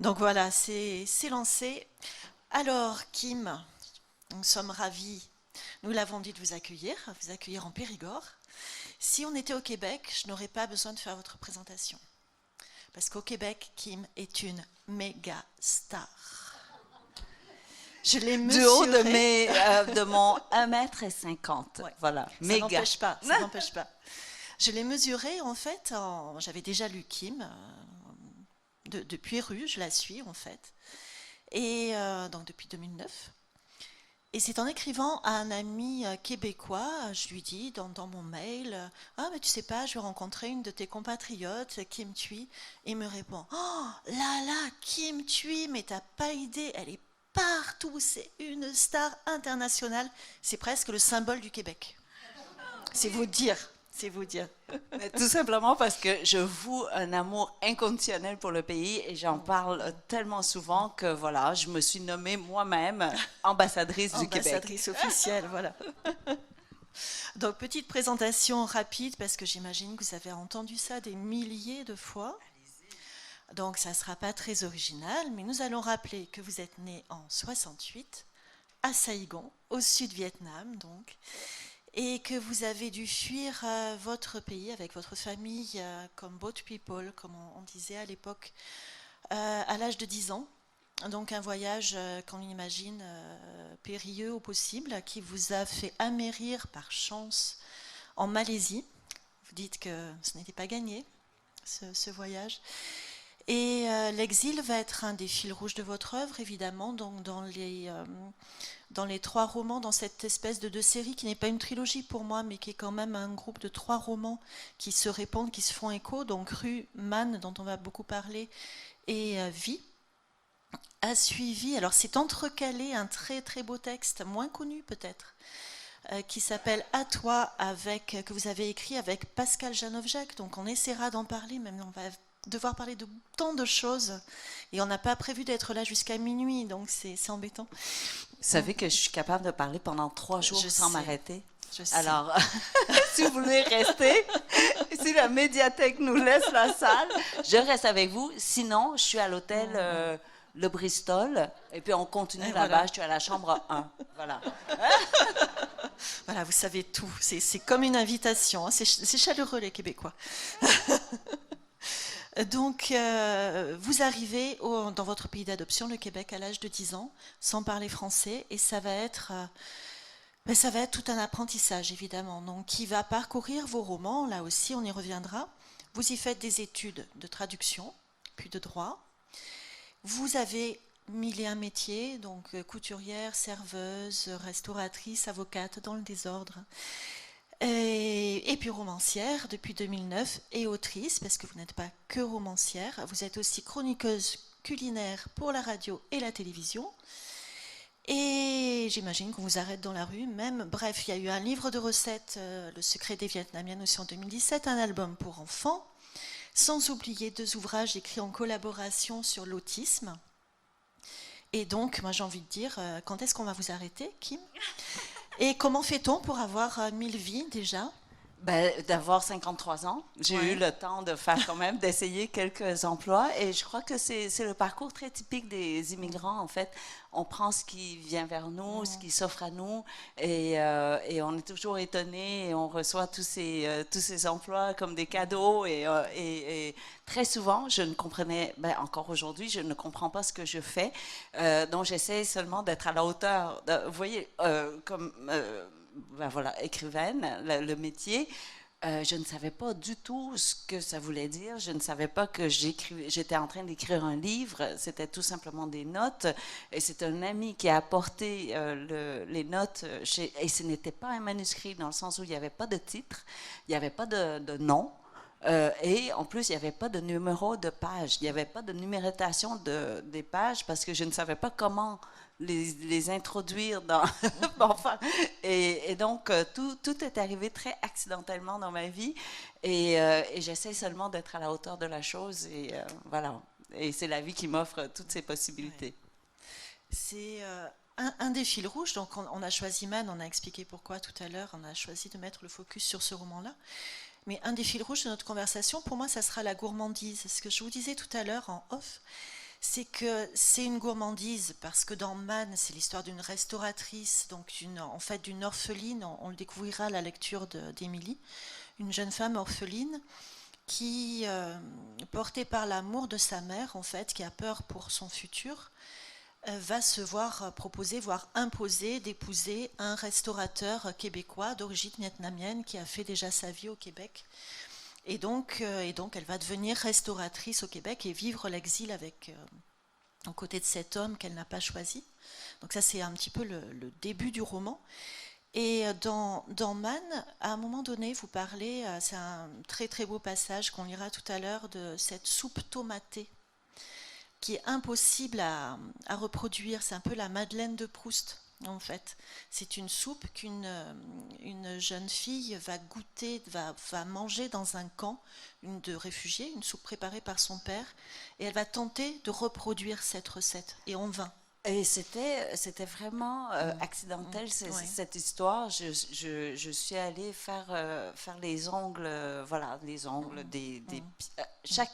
Donc voilà, c'est lancé. Alors, Kim, nous sommes ravis. Nous l'avons dit de vous accueillir en Périgord. Si on était au Québec, je n'aurais pas besoin de faire votre présentation. Parce qu'au Québec, Kim est une méga star. Je l'ai Du haut de, mesurée. de mon 1,50 m. Ouais, Voilà, ça méga. n'empêche pas, ça n'empêche pas. Je l'ai mesurée en fait, j'avais déjà lu Kim, depuis Rue, je la suis en fait, et donc depuis 2009. Et c'est en écrivant à un ami québécois, je lui dis dans mon mail, ah mais tu sais pas, je vais rencontrer une de tes compatriotes, Kim Thuy. Et il me répond, oh là là, Kim Thuy, mais t'as pas idée, elle est partout, c'est une star internationale, c'est presque le symbole du Québec. C'est vous dire, c'est vous dire. Mais tout simplement parce que je voue un amour inconditionnel pour le pays et j'en parle tellement souvent que voilà, je me suis nommée moi-même ambassadrice du Québec. Ambassadrice officielle, voilà. Donc, petite présentation rapide, parce que j'imagine que vous avez entendu ça des milliers de fois. Donc, ça ne sera pas très original, mais nous allons rappeler que vous êtes né en 68, à Saigon, au sud-Vietnam, donc, et que vous avez dû fuir votre pays avec votre famille, comme boat people, comme on disait à l'époque, à l'âge de 10 ans. Donc un voyage qu'on imagine périlleux au possible, qui vous a fait amérir par chance en Malaisie. Vous dites que ce n'était pas gagné, ce voyage. Et l'exil va être un des fils rouges de votre œuvre, évidemment, donc dans les trois romans, dans cette espèce de deux séries qui n'est pas une trilogie pour moi, mais qui est quand même un groupe de trois romans qui se répondent, qui se font écho. Donc Rue, Man, dont on va beaucoup parler, et Vie a suivi, alors c'est entrecalé un très très beau texte, moins connu peut-être, qui s'appelle À toi, que vous avez écrit avec Pascal Janov-Jacques. Donc on essaiera d'en parler, même on va devoir parler de tant de choses et on n'a pas prévu d'être là jusqu'à minuit, donc c'est embêtant. Vous savez que je suis capable de parler pendant 3 jours Je sans sais, m'arrêter. je sais. Alors, si vous voulez rester, si la médiathèque nous laisse la salle, je reste avec vous. Sinon, je suis à l'hôtel Le Bristol et puis on continue Et là-bas. voilà. Je suis à la chambre 1. Voilà. Voilà, vous savez tout. C'est comme une invitation. Hein. C'est chaleureux, les Québécois. Donc, vous arrivez dans votre pays d'adoption, le Québec, à l'âge de 10 ans, sans parler français, et ça va être tout un apprentissage, évidemment. Donc, qui va parcourir vos romans, là aussi, on y reviendra. Vous y faites des études de traduction, puis de droit. Vous avez 1001 métiers, donc couturière, serveuse, restauratrice, avocate, dans le désordre. Et puis romancière depuis 2009 et autrice, parce que vous n'êtes pas que romancière, vous êtes aussi chroniqueuse culinaire pour la radio et la télévision. Et j'imagine qu'on vous arrête dans la rue même. Bref, il y a eu un livre de recettes, Le secret des Vietnamiennes aussi en 2017, un album pour enfants, sans oublier 2 ouvrages écrits en collaboration sur l'autisme. Et donc, moi j'ai envie de dire, quand est-ce qu'on va vous arrêter, Kim ? Et comment fait-on pour avoir 1000 vies déjà ? Ben, d'avoir 53 ans, j'ai eu le temps de faire quand même, d'essayer quelques emplois et je crois que c'est le parcours très typique des immigrants en fait. On prend ce qui vient vers nous, ce qui s'offre à nous et on est toujours étonné et on reçoit tous ces emplois comme des cadeaux et très souvent je ne comprenais, ben, encore aujourd'hui, je ne comprends pas ce que je fais, donc j'essaie seulement d'être à la hauteur, vous voyez, comme... ben voilà, écrivaine, le métier, je ne savais pas du tout ce que ça voulait dire. Je ne savais pas que j'étais en train d'écrire un livre. C'était tout simplement des notes. Et c'est un ami qui a apporté les notes. Et ce n'était pas un manuscrit dans le sens où il n'y avait pas de titre, il n'y avait pas de nom. Et en plus, il n'y avait pas de numéro de page. Il n'y avait pas de numérotation des pages parce que je ne savais pas comment les introduire dans... enfin, et donc, tout est arrivé très accidentellement dans ma vie et j'essaie seulement d'être à la hauteur de la chose et voilà. Et c'est la vie qui m'offre toutes ces possibilités. Ouais. C'est un des fils rouges. Donc, on a choisi Man, on a expliqué pourquoi tout à l'heure. On a choisi de mettre le focus sur ce roman-là. Mais un des fils rouges de notre conversation, pour moi, ça sera la gourmandise. Ce que je vous disais tout à l'heure en off, C'est que c'est une gourmandise, parce que dans Man, c'est l'histoire d'une restauratrice, donc en fait d'une orpheline, on le découvrira à la lecture d'Émilie, une jeune femme orpheline qui, portée par l'amour de sa mère, en fait, qui a peur pour son futur, va se voir proposer, voire imposer d'épouser un restaurateur québécois d'origine vietnamienne qui a fait déjà sa vie au Québec. Et donc elle va devenir restauratrice au Québec et vivre l'exil aux côtés de cet homme qu'elle n'a pas choisi. Donc ça, c'est un petit peu le début du roman. Et dans Man, à un moment donné, vous parlez, c'est un très très beau passage qu'on lira tout à l'heure, de cette soupe tomatée qui est impossible à reproduire. C'est un peu la Madeleine de Proust, en fait. C'est une soupe une jeune fille va goûter, va manger dans un camp de réfugiés, une soupe préparée par son père, et elle va tenter de reproduire cette recette, et en vain. Et c'était vraiment accidentel, Ouais. cette histoire. Je suis allée faire les ongles, voilà, les ongles chaque.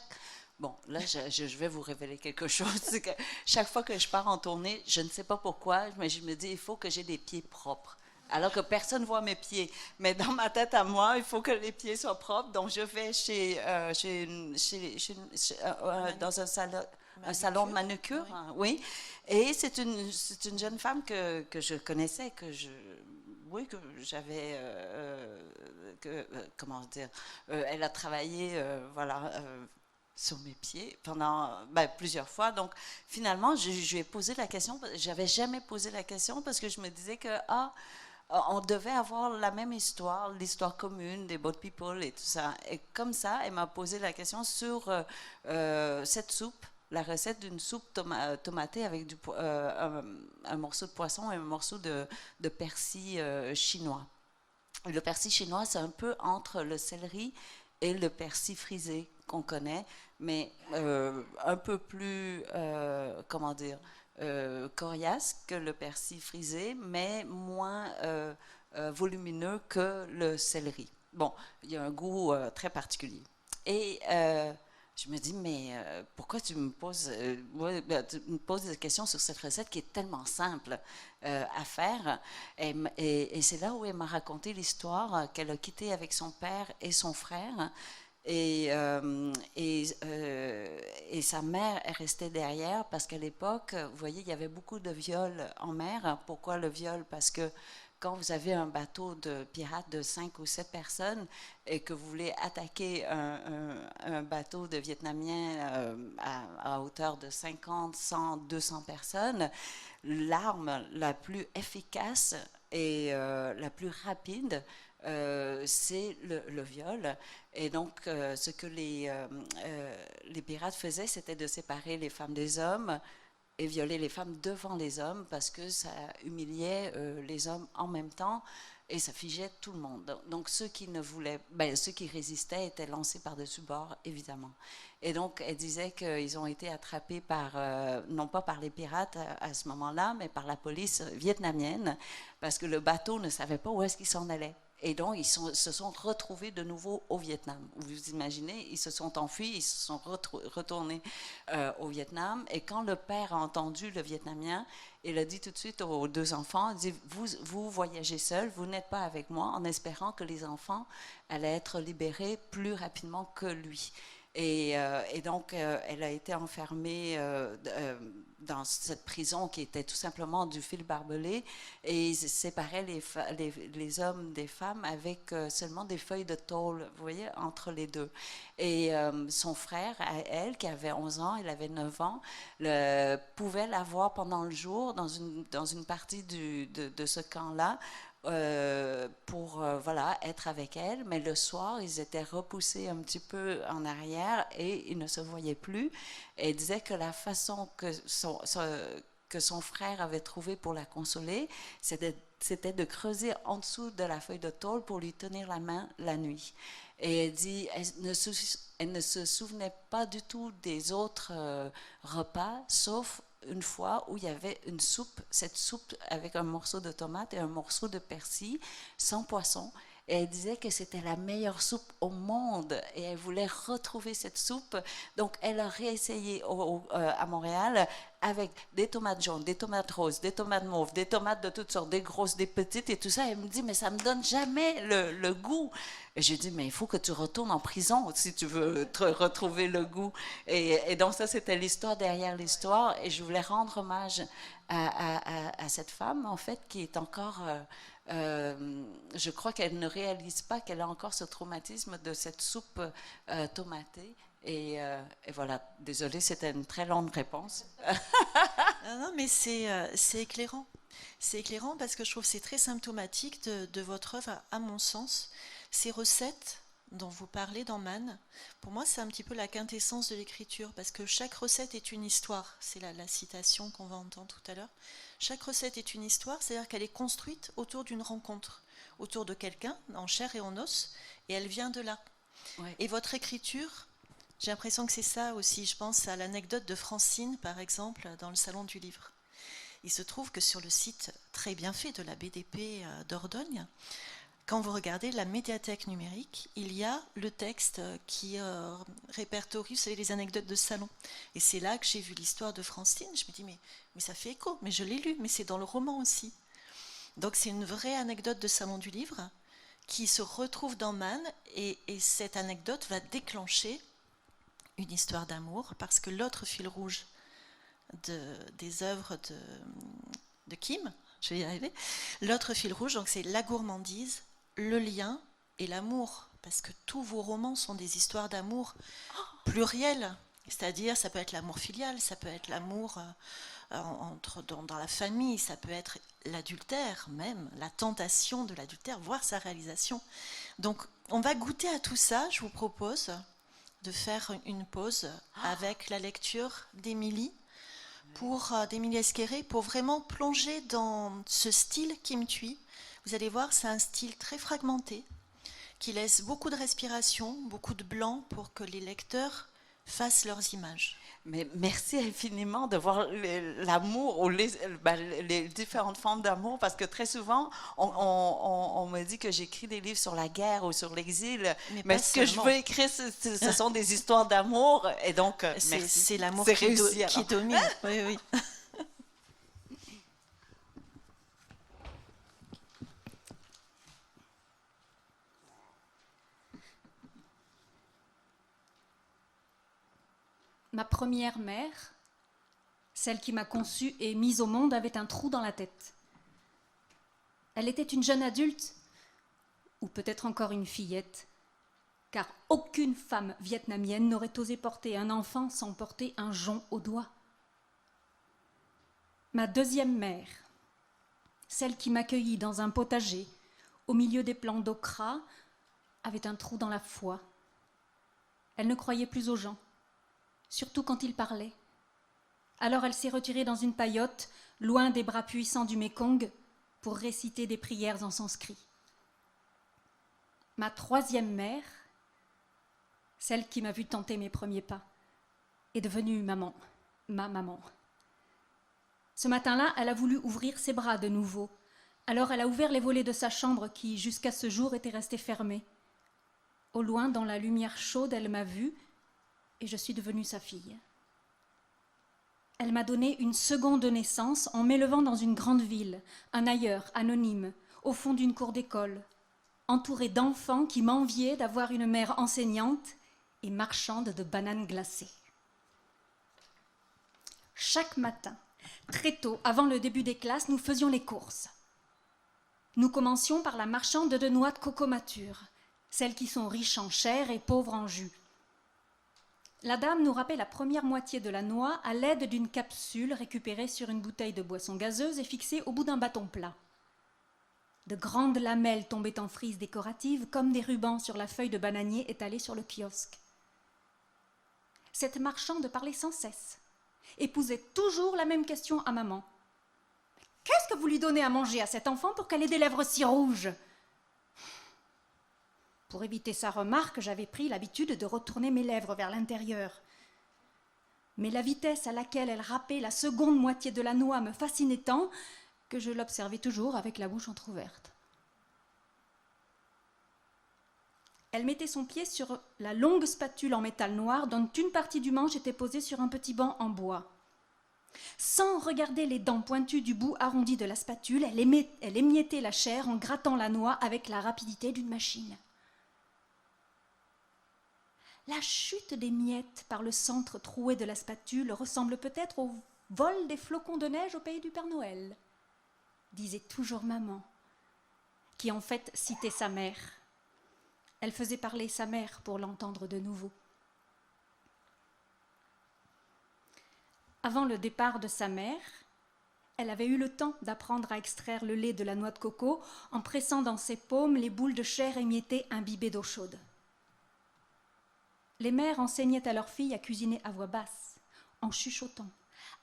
Bon, là, je vais vous révéler quelque chose. C'est que chaque fois que je pars en tournée, je ne sais pas pourquoi, mais je me dis, il faut que j'ai des pieds propres. Alors que personne ne voit mes pieds. Mais dans ma tête à moi, il faut que les pieds soient propres. Donc, je vais dans un salon de manucure, oui. Hein, oui. Et c'est une jeune femme que je connaissais, oui, que j'avais, comment dire, elle a travaillé, voilà, sur mes pieds pendant plusieurs fois. Donc, finalement, je lui ai posé la question. J'avais jamais posé la question parce que je me disais que, on devait avoir la même histoire, l'histoire commune des Boat People et tout ça. Et comme ça, elle m'a posé la question sur cette soupe, la recette d'une soupe tomatée avec un morceau de poisson et un morceau de persil chinois. Le persil chinois, c'est un peu entre le céleri et le persil frisé qu'on connaît, mais un peu plus, comment dire, coriace que le persil frisé, mais moins volumineux que le céleri. Bon, il y a un goût très particulier. Et je me dis, mais pourquoi tu me poses, tu me poses des questions sur cette recette qui est tellement simple à faire? Et c'est là où elle m'a raconté l'histoire qu'elle a quittée avec son père et son frère. Et sa mère est restée derrière parce qu'à l'époque, vous voyez, il y avait beaucoup de viols en mer. Pourquoi le viol? Parce que quand vous avez un bateau de pirates de 5 ou 7 personnes et que vous voulez attaquer un bateau de Vietnamiens à hauteur de 50, 100, 200 personnes, l'arme la plus efficace et la plus rapide, c'est le viol. Et donc, ce que les pirates faisaient, c'était de séparer les femmes des hommes et violer les femmes devant les hommes parce que ça humiliait les hommes en même temps et ça figeait tout le monde. Donc ceux qui ne voulaient, ceux qui résistaient étaient lancés par-dessus bord, évidemment. Et donc elle disait qu'ils ont été attrapés non pas par les pirates à ce moment-là, mais par la police vietnamienne parce que le bateau ne savait pas où est-ce qu'il s'en allait. Et donc, ils se sont retrouvés de nouveau au Vietnam. Vous imaginez, ils se sont enfuis, ils se sont retournés au Vietnam. Et quand le père a entendu le Vietnamien, il a dit tout de suite aux deux enfants, il dit, vous voyagez seuls, vous n'êtes pas avec moi, en espérant que les enfants allaient être libérés plus rapidement que lui. Et donc, elle a été enfermée dans cette prison qui était tout simplement du fil barbelé et ils séparaient les hommes des femmes avec seulement des feuilles de tôle, vous voyez, entre les deux. Et son frère, elle, qui avait 11 ans, il avait 9 ans, pouvait la voir pendant le jour dans une partie de ce camp-là, pour voilà, être avec elle, mais le soir, ils étaient repoussés un petit peu en arrière et ils ne se voyaient plus. Et elle disait que la façon que son frère avait trouvé pour la consoler, c'était de creuser en dessous de la feuille de tôle pour lui tenir la main la nuit. Et elle dit, elle ne se souvenait pas du tout des autres repas, sauf une fois où il y avait une soupe, cette soupe avec un morceau de tomate et un morceau de persil, sans poisson. et elle disait que c'était la meilleure soupe au monde et elle voulait retrouver cette soupe. Donc, elle a réessayé à Montréal avec des tomates jaunes, des tomates roses, des tomates mauves, des tomates de toutes sortes, des grosses, des petites et tout ça. Elle me dit, mais ça me donne jamais le goût. Et j'ai dit, mais il faut que tu retournes en prison si tu veux retrouver le goût. Et donc, ça, c'était l'histoire derrière l'histoire. Et je voulais rendre hommage à cette femme, en fait, qui est encore... je crois qu'elle ne réalise pas qu'elle a encore ce traumatisme de cette soupe tomatée. Et voilà, désolée, c'était une très longue réponse. Non, mais c'est éclairant. C'est éclairant parce que je trouve que c'est très symptomatique de votre œuvre, à mon sens. Ces recettes dont vous parlez dans Man, pour moi, c'est un petit peu la quintessence de l'écriture parce que chaque recette est une histoire. C'est la citation qu'on va entendre tout à l'heure. Chaque recette est une histoire, c'est-à-dire qu'elle est construite autour d'une rencontre, autour de quelqu'un, en chair et en os, et elle vient de là. Ouais. Et votre écriture, j'ai l'impression que c'est ça aussi. Je pense à l'anecdote de Francine, par exemple, dans le Salon du Livre. Il se trouve que sur le site très bien fait de la BDP Dordogne, quand vous regardez la médiathèque numérique, il y a le texte qui répertorie, vous savez, les anecdotes de salon. Et c'est là que j'ai vu l'histoire de Francine. Je me dis, mais ça fait écho, mais je l'ai lu, mais c'est dans le roman aussi. Donc c'est une vraie anecdote de Salon du Livre qui se retrouve dans Man, et cette anecdote va déclencher une histoire d'amour, parce que l'autre fil rouge des œuvres de Kim, je vais y arriver, l'autre fil rouge, donc c'est la gourmandise, le lien et l'amour, parce que tous vos romans sont des histoires d'amour plurielles, c'est-à-dire ça peut être l'amour filial, ça peut être l'amour dans la famille, ça peut être l'adultère même, la tentation de l'adultère, voire sa réalisation. Donc on va goûter à tout ça. Je vous propose de faire une pause avec la lecture d'Émilie, d'Émilie Esquerré, pour vraiment plonger dans ce style Kim Thuy. Vous allez voir, c'est un style très fragmenté, qui laisse beaucoup de respiration, beaucoup de blanc pour que les lecteurs fassent leurs images. Mais merci infiniment de voir l'amour ou les différentes formes d'amour, parce que très souvent, on me dit que j'écris des livres sur la guerre ou sur l'exil, mais ce que je veux écrire, ce sont des histoires d'amour, et donc, merci. C'est l'amour qui domine. Oui, oui. Ma première mère, celle qui m'a conçue et mise au monde, avait un trou dans la tête. Elle était une jeune adulte, ou peut-être encore une fillette, car aucune femme vietnamienne n'aurait osé porter un enfant sans porter un jonc au doigt. Ma deuxième mère, celle qui m'accueillit dans un potager, au milieu des plants d'okra, avait un trou dans la foi. Elle ne croyait plus aux gens, surtout quand ils parlaient. Alors elle s'est retirée dans une paillote, loin des bras puissants du Mékong, pour réciter des prières en sanskrit. Ma troisième mère, celle qui m'a vu tenter mes premiers pas, est devenue maman, ma maman. Ce matin-là, elle a voulu ouvrir ses bras de nouveau. Alors elle a ouvert les volets de sa chambre qui, jusqu'à ce jour, étaient restées fermées. Au loin, dans la lumière chaude, elle m'a vue, et je suis devenue sa fille. Elle m'a donné une seconde naissance en m'élevant dans une grande ville, un ailleurs, anonyme, au fond d'une cour d'école, entourée d'enfants qui m'enviaient d'avoir une mère enseignante et marchande de bananes glacées. Chaque matin, très tôt, avant le début des classes, nous faisions les courses. Nous commencions par la marchande de noix de coco matures, celles qui sont riches en chair et pauvres en jus. La dame nous râpait la première moitié de la noix à l'aide d'une capsule récupérée sur une bouteille de boisson gazeuse et fixée au bout d'un bâton plat. De grandes lamelles tombaient en frises décoratives comme des rubans sur la feuille de bananier étalée sur le kiosque. Cette marchande parlait sans cesse et posait toujours la même question à maman. « Qu'est-ce que vous lui donnez à manger à cet enfant pour qu'elle ait des lèvres si rouges ?» Pour éviter sa remarque, j'avais pris l'habitude de retourner mes lèvres vers l'intérieur. Mais la vitesse à laquelle elle râpait la seconde moitié de la noix me fascinait tant que je l'observais toujours avec la bouche entrouverte. Elle mettait son pied sur la longue spatule en métal noir dont une partie du manche était posée sur un petit banc en bois. Sans regarder les dents pointues du bout arrondi de la spatule, elle émiettait la chair en grattant la noix avec la rapidité d'une machine. La chute des miettes par le centre troué de la spatule ressemble peut-être au vol des flocons de neige au pays du Père Noël, disait toujours maman, qui en fait citait sa mère. Elle faisait parler sa mère pour l'entendre de nouveau. Avant le départ de sa mère, elle avait eu le temps d'apprendre à extraire le lait de la noix de coco en pressant dans ses paumes les boules de chair émiettées imbibées d'eau chaude. Les mères enseignaient à leurs filles à cuisiner à voix basse, en chuchotant,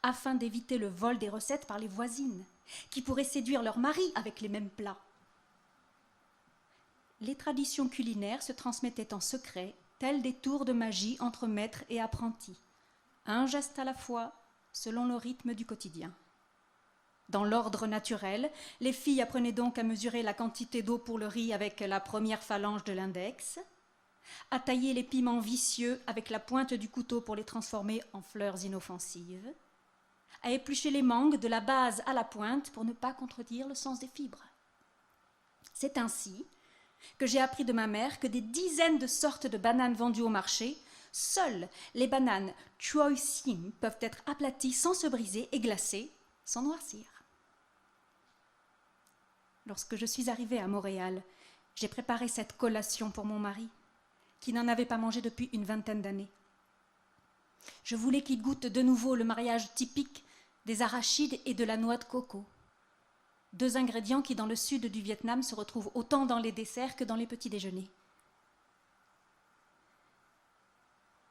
afin d'éviter le vol des recettes par les voisines, qui pourraient séduire leur mari avec les mêmes plats. Les traditions culinaires se transmettaient en secret, tels des tours de magie entre maîtres et apprentis, un geste à la fois, selon le rythme du quotidien. Dans l'ordre naturel, les filles apprenaient donc à mesurer la quantité d'eau pour le riz avec la première phalange de l'index, à tailler les piments vicieux avec la pointe du couteau pour les transformer en fleurs inoffensives, à éplucher les mangues de la base à la pointe pour ne pas contredire le sens des fibres. C'est ainsi que j'ai appris de ma mère que des dizaines de sortes de bananes vendues au marché, seules les bananes Choi Sim peuvent être aplaties sans se briser et glacées sans noircir. Lorsque je suis arrivée à Montréal, j'ai préparé cette collation pour mon mari, qui n'en avait pas mangé depuis une 20aine d'années. Je voulais qu'il goûte de nouveau le mariage typique des arachides et de la noix de coco, deux ingrédients qui dans le sud du Vietnam se retrouvent autant dans les desserts que dans les petits déjeuners.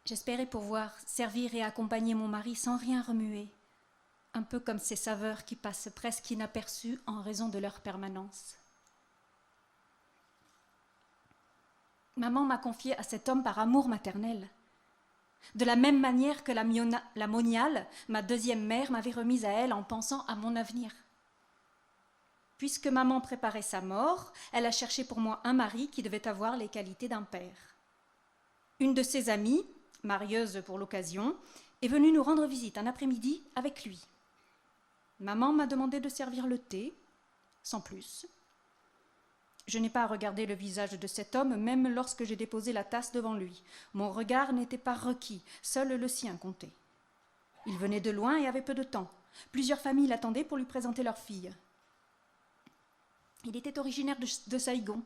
J'espérais pouvoir servir et accompagner mon mari sans rien remuer, un peu comme ces saveurs qui passent presque inaperçues en raison de leur permanence. Maman m'a confiée à cet homme par amour maternel, de la même manière que la moniale, ma deuxième mère, m'avait remise à elle en pensant à mon avenir. Puisque maman préparait sa mort, elle a cherché pour moi un mari qui devait avoir les qualités d'un père. Une de ses amies, marieuse pour l'occasion, est venue nous rendre visite un après-midi avec lui. Maman m'a demandé de servir le thé, sans plus. Je n'ai pas regardé le visage de cet homme, même lorsque j'ai déposé la tasse devant lui. Mon regard n'était pas requis, seul le sien comptait. Il venait de loin et avait peu de temps. Plusieurs familles l'attendaient pour lui présenter leur fille. Il était originaire de Saigon,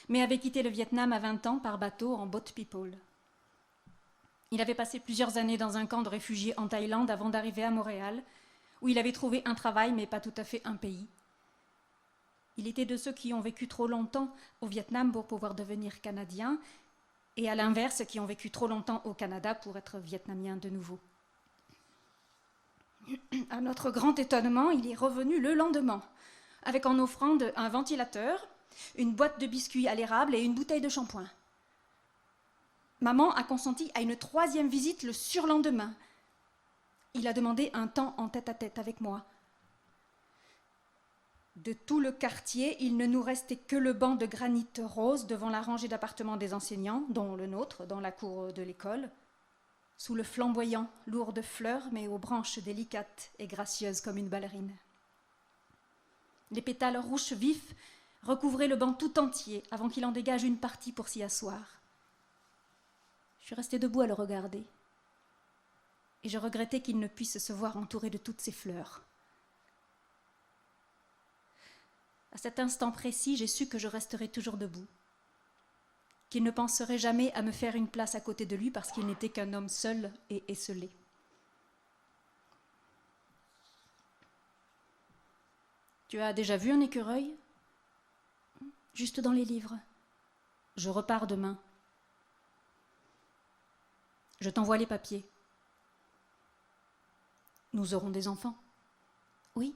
mais avait quitté le Vietnam à 20 ans par bateau en boat people. Il avait passé plusieurs années dans un camp de réfugiés en Thaïlande avant d'arriver à Montréal, où il avait trouvé un travail, mais pas tout à fait un pays. Il était de ceux qui ont vécu trop longtemps au Vietnam pour pouvoir devenir Canadiens, et à l'inverse, qui ont vécu trop longtemps au Canada pour être Vietnamiens de nouveau. À notre grand étonnement, il est revenu le lendemain, avec en offrande un ventilateur, une boîte de biscuits à l'érable et une bouteille de shampoing. Maman a consenti à une 3e visite le surlendemain. Il a demandé un temps en tête-à-tête avec moi. De tout le quartier, il ne nous restait que le banc de granit rose devant la rangée d'appartements des enseignants, dont le nôtre, dans la cour de l'école, sous le flamboyant, lourd de fleurs, mais aux branches délicates et gracieuses comme une ballerine. Les pétales rouges vifs recouvraient le banc tout entier avant qu'il en dégage une partie pour s'y asseoir. Je suis restée debout à le regarder, et je regrettais qu'il ne puisse se voir entouré de toutes ces fleurs. À cet instant précis, j'ai su que je resterais toujours debout, qu'il ne penserait jamais à me faire une place à côté de lui parce qu'il n'était qu'un homme seul et esseulé. Tu as déjà vu un écureuil ? Juste dans les livres. Je repars demain. Je t'envoie les papiers. Nous aurons des enfants. Oui.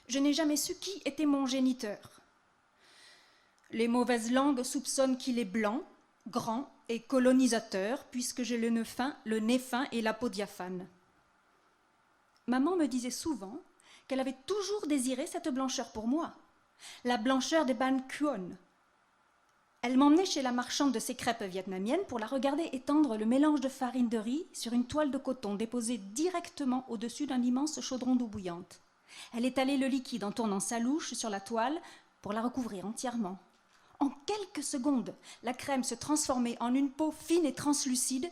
Je n'ai jamais su qui était mon géniteur. Les mauvaises langues soupçonnent qu'il est blanc, grand et colonisateur, puisque j'ai le nez fin et la peau diaphane. Maman me disait souvent qu'elle avait toujours désiré cette blancheur pour moi, la blancheur des ban cuon. Elle m'emmenait chez la marchande de ces crêpes vietnamiennes pour la regarder étendre le mélange de farine de riz sur une toile de coton déposée directement au-dessus d'un immense chaudron d'eau bouillante. Elle étalait le liquide en tournant sa louche sur la toile pour la recouvrir entièrement. En quelques secondes, la crème se transformait en une peau fine et translucide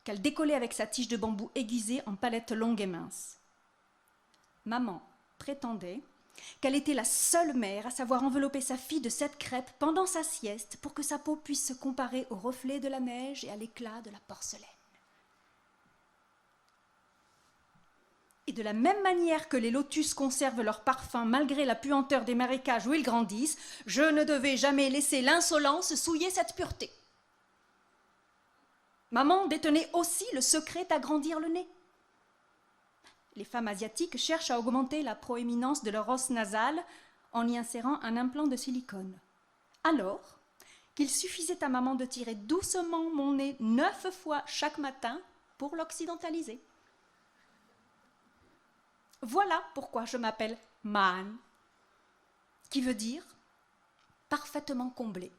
qu'elle décollait avec sa tige de bambou aiguisée en palettes longues et minces. Maman prétendait qu'elle était la seule mère à savoir envelopper sa fille de cette crêpe pendant sa sieste pour que sa peau puisse se comparer au reflet de la neige et à l'éclat de la porcelaine. Et de la même manière que les lotus conservent leur parfum malgré la puanteur des marécages où ils grandissent, je ne devais jamais laisser l'insolence souiller cette pureté. Maman détenait aussi le secret d'agrandir le nez. Les femmes asiatiques cherchent à augmenter la proéminence de leur os nasal en y insérant un implant de silicone. Alors qu'il suffisait à maman de tirer doucement mon nez 9 fois chaque matin pour l'occidentaliser. Voilà pourquoi je m'appelle Man, qui veut dire parfaitement comblé,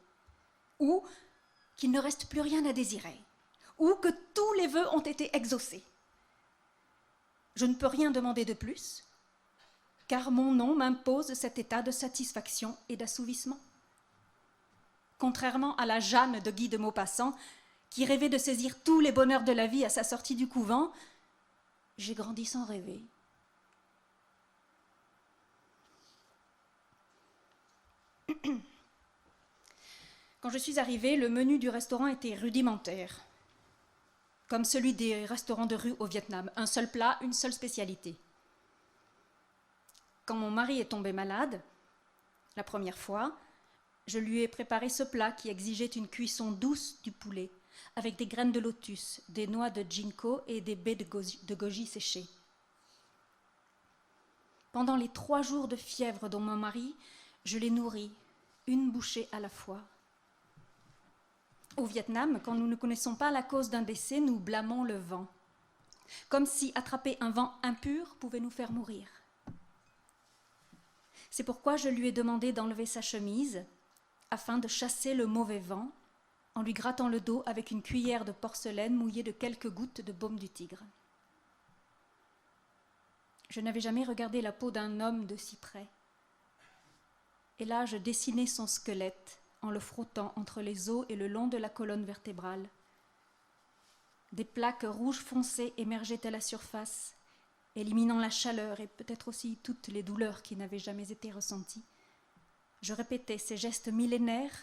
ou qu'il ne reste plus rien à désirer, ou que tous les vœux ont été exaucés. Je ne peux rien demander de plus, car mon nom m'impose cet état de satisfaction et d'assouvissement. Contrairement à la Jeanne de Guy de Maupassant, qui rêvait de saisir tous les bonheurs de la vie à sa sortie du couvent, j'ai grandi sans rêver. Quand je suis arrivée, le menu du restaurant était rudimentaire, comme celui des restaurants de rue au Vietnam. Un seul plat, une seule spécialité. Quand mon mari est tombé malade, la première fois, je lui ai préparé ce plat qui exigeait une cuisson douce du poulet, avec des graines de lotus, des noix de ginkgo et des baies de goji séchées. Pendant les 3 jours de fièvre dont mon mari, je l'ai nourri, une bouchée à la fois. Au Vietnam, quand nous ne connaissons pas la cause d'un décès, nous blâmons le vent, comme si attraper un vent impur pouvait nous faire mourir. C'est pourquoi je lui ai demandé d'enlever sa chemise, afin de chasser le mauvais vent, en lui grattant le dos avec une cuillère de porcelaine mouillée de quelques gouttes de baume du tigre. Je n'avais jamais regardé la peau d'un homme de si près. Et là, je dessinais son squelette en le frottant entre les os et le long de la colonne vertébrale. Des plaques rouges foncées émergeaient à la surface, éliminant la chaleur et peut-être aussi toutes les douleurs qui n'avaient jamais été ressenties. Je répétais ces gestes millénaires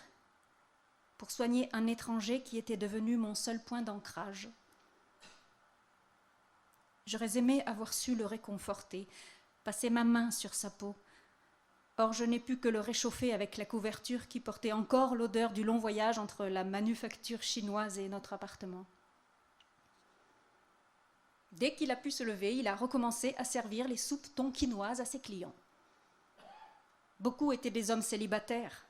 pour soigner un étranger qui était devenu mon seul point d'ancrage. J'aurais aimé avoir su le réconforter, passer ma main sur sa peau. Or, je n'ai pu que le réchauffer avec la couverture qui portait encore l'odeur du long voyage entre la manufacture chinoise et notre appartement. Dès qu'il a pu se lever, il a recommencé à servir les soupes tonkinoises à ses clients. Beaucoup étaient des hommes célibataires,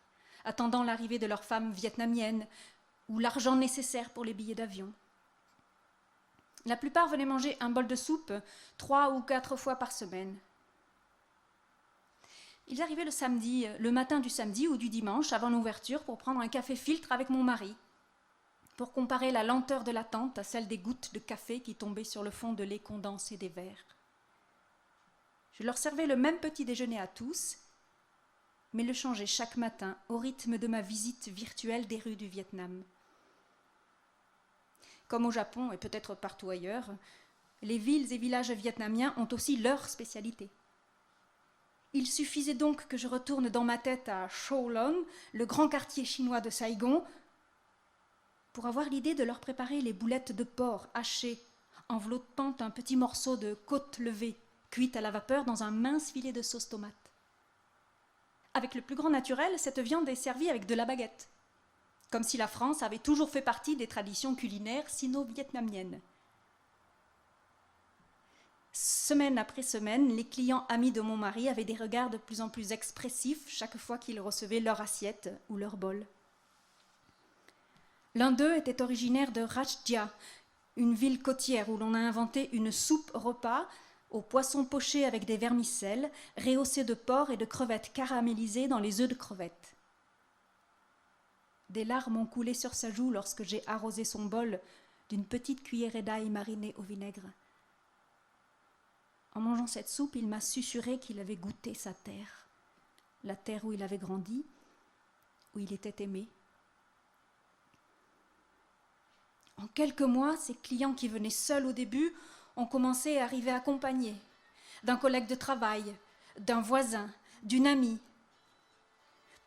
attendant l'arrivée de leurs femmes vietnamiennes ou l'argent nécessaire pour les billets d'avion. La plupart venaient manger un bol de soupe 3 ou 4 fois par semaine. Ils arrivaient le matin du samedi ou du dimanche avant l'ouverture pour prendre un café filtre avec mon mari, pour comparer la lenteur de l'attente à celle des gouttes de café qui tombaient sur le fond de lait condensé des verres. Je leur servais le même petit déjeuner à tous, mais le changeais chaque matin au rythme de ma visite virtuelle des rues du Vietnam. Comme au Japon et peut-être partout ailleurs, les villes et villages vietnamiens ont aussi leur spécialité. Il suffisait donc que je retourne dans ma tête à Kowloon, le grand quartier chinois de Saigon, pour avoir l'idée de leur préparer les boulettes de porc hachées, enveloppant un petit morceau de côte levée, cuite à la vapeur dans un mince filet de sauce tomate. Avec le plus grand naturel, cette viande est servie avec de la baguette, comme si la France avait toujours fait partie des traditions culinaires sino-vietnamiennes. Semaine après semaine, les clients amis de mon mari avaient des regards de plus en plus expressifs chaque fois qu'ils recevaient leur assiette ou leur bol. L'un d'eux était originaire de Rajdia, une ville côtière où l'on a inventé une soupe repas aux poissons pochés avec des vermicelles, rehaussés de porc et de crevettes caramélisées dans les œufs de crevettes. Des larmes ont coulé sur sa joue lorsque j'ai arrosé son bol d'une petite cuillerée d'ail marinée au vinaigre. En mangeant cette soupe, il m'a susurré qu'il avait goûté sa terre, la terre où il avait grandi, où il était aimé. En quelques mois, ces clients qui venaient seuls au début ont commencé à arriver accompagnés d'un collègue de travail, d'un voisin, d'une amie.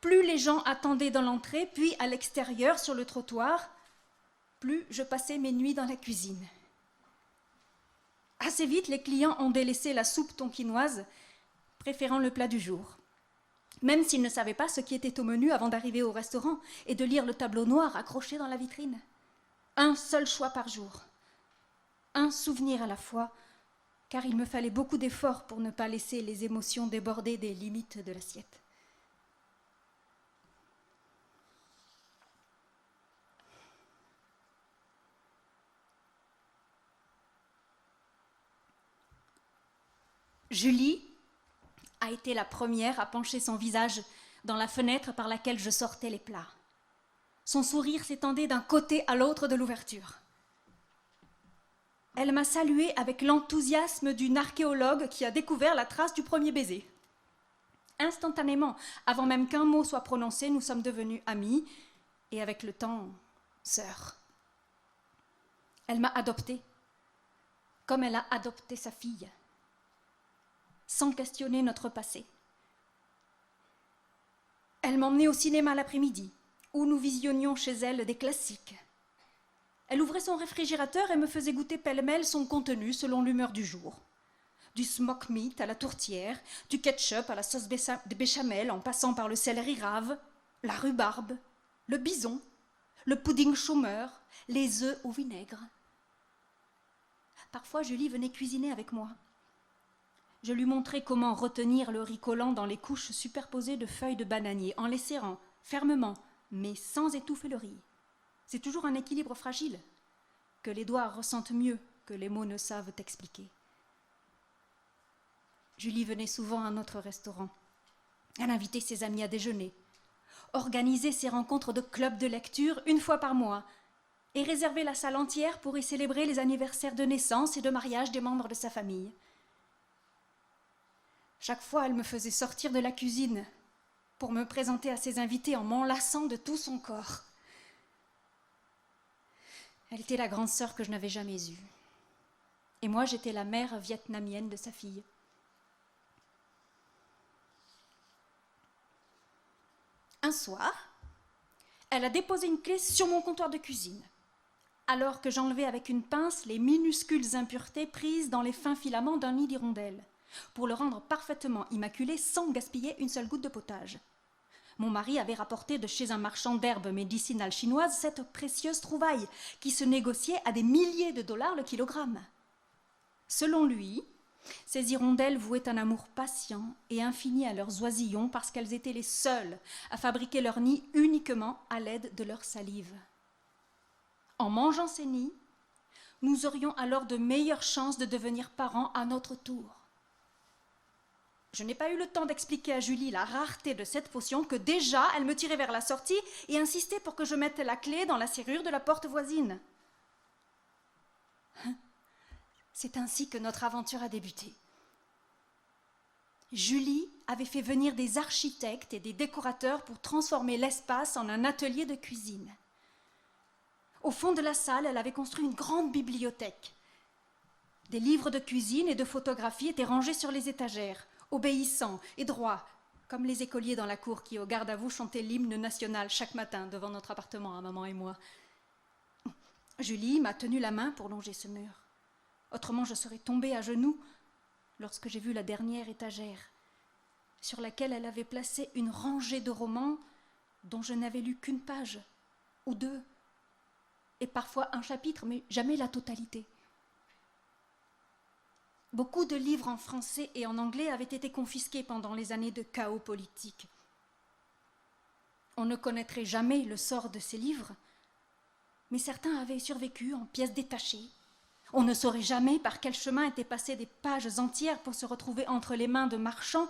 Plus les gens attendaient dans l'entrée, puis à l'extérieur, sur le trottoir, plus je passais mes nuits dans la cuisine. Assez vite, les clients ont délaissé la soupe tonkinoise, préférant le plat du jour. Même s'ils ne savaient pas ce qui était au menu avant d'arriver au restaurant et de lire le tableau noir accroché dans la vitrine. Un seul choix par jour. Un souvenir à la fois, car il me fallait beaucoup d'efforts pour ne pas laisser les émotions déborder des limites de l'assiette. Julie a été la première à pencher son visage dans la fenêtre par laquelle je sortais les plats. Son sourire s'étendait d'un côté à l'autre de l'ouverture. Elle m'a saluée avec l'enthousiasme d'une archéologue qui a découvert la trace du premier baiser. Instantanément, avant même qu'un mot soit prononcé, nous sommes devenus amis et avec le temps, sœurs. Elle m'a adoptée, comme elle a adopté sa fille, sans questionner notre passé. Elle m'emmenait au cinéma l'après-midi, où nous visionnions chez elle des classiques. Elle ouvrait son réfrigérateur et me faisait goûter pêle-mêle son contenu selon l'humeur du jour. Du smoke meat à la tourtière, du ketchup à la sauce de béchamel en passant par le céleri rave, la rhubarbe, le bison, le pudding chômeur, les œufs au vinaigre. Parfois, Julie venait cuisiner avec moi. Je lui montrais comment retenir le riz collant dans les couches superposées de feuilles de bananier, en les serrant fermement, mais sans étouffer le riz. C'est toujours un équilibre fragile, que les doigts ressentent mieux que les mots ne savent expliquer. Julie venait souvent à notre restaurant. Elle invitait ses amis à déjeuner, organisait ses rencontres de club de lecture une fois par mois et réservait la salle entière pour y célébrer les anniversaires de naissance et de mariage des membres de sa famille. Chaque fois, elle me faisait sortir de la cuisine pour me présenter à ses invités en m'enlaçant de tout son corps. Elle était la grande sœur que je n'avais jamais eue. Et moi, j'étais la mère vietnamienne de sa fille. Un soir, elle a déposé une clé sur mon comptoir de cuisine, alors que j'enlevais avec une pince les minuscules impuretés prises dans les fins filaments d'un nid d'hirondelle, pour le rendre parfaitement immaculé sans gaspiller une seule goutte de potage. Mon mari avait rapporté de chez un marchand d'herbes médicinales chinoises cette précieuse trouvaille qui se négociait à des milliers de dollars le kilogramme. Selon lui, ces hirondelles vouaient un amour patient et infini à leurs oisillons parce qu'elles étaient les seules à fabriquer leur nid uniquement à l'aide de leur salive. En mangeant ces nids, nous aurions alors de meilleures chances de devenir parents à notre tour. Je n'ai pas eu le temps d'expliquer à Julie la rareté de cette potion que déjà elle me tirait vers la sortie et insistait pour que je mette la clé dans la serrure de la porte voisine. C'est ainsi que notre aventure a débuté. Julie avait fait venir des architectes et des décorateurs pour transformer l'espace en un atelier de cuisine. Au fond de la salle, elle avait construit une grande bibliothèque. Des livres de cuisine et de photographie étaient rangés sur les étagères, obéissants et droits, comme les écoliers dans la cour qui, au garde à vous, chantaient l'hymne national chaque matin devant notre appartement, à maman et moi. Julie m'a tenu la main pour longer ce mur. Autrement, je serais tombée à genoux lorsque j'ai vu la dernière étagère, sur laquelle elle avait placé une rangée de romans dont je n'avais lu qu'une page, ou deux, et parfois un chapitre, mais jamais la totalité. Beaucoup de livres en français et en anglais avaient été confisqués pendant les années de chaos politique. On ne connaîtrait jamais le sort de ces livres, mais certains avaient survécu en pièces détachées, On ne saurait jamais par quel chemin étaient passées des pages entières pour se retrouver entre les mains de marchands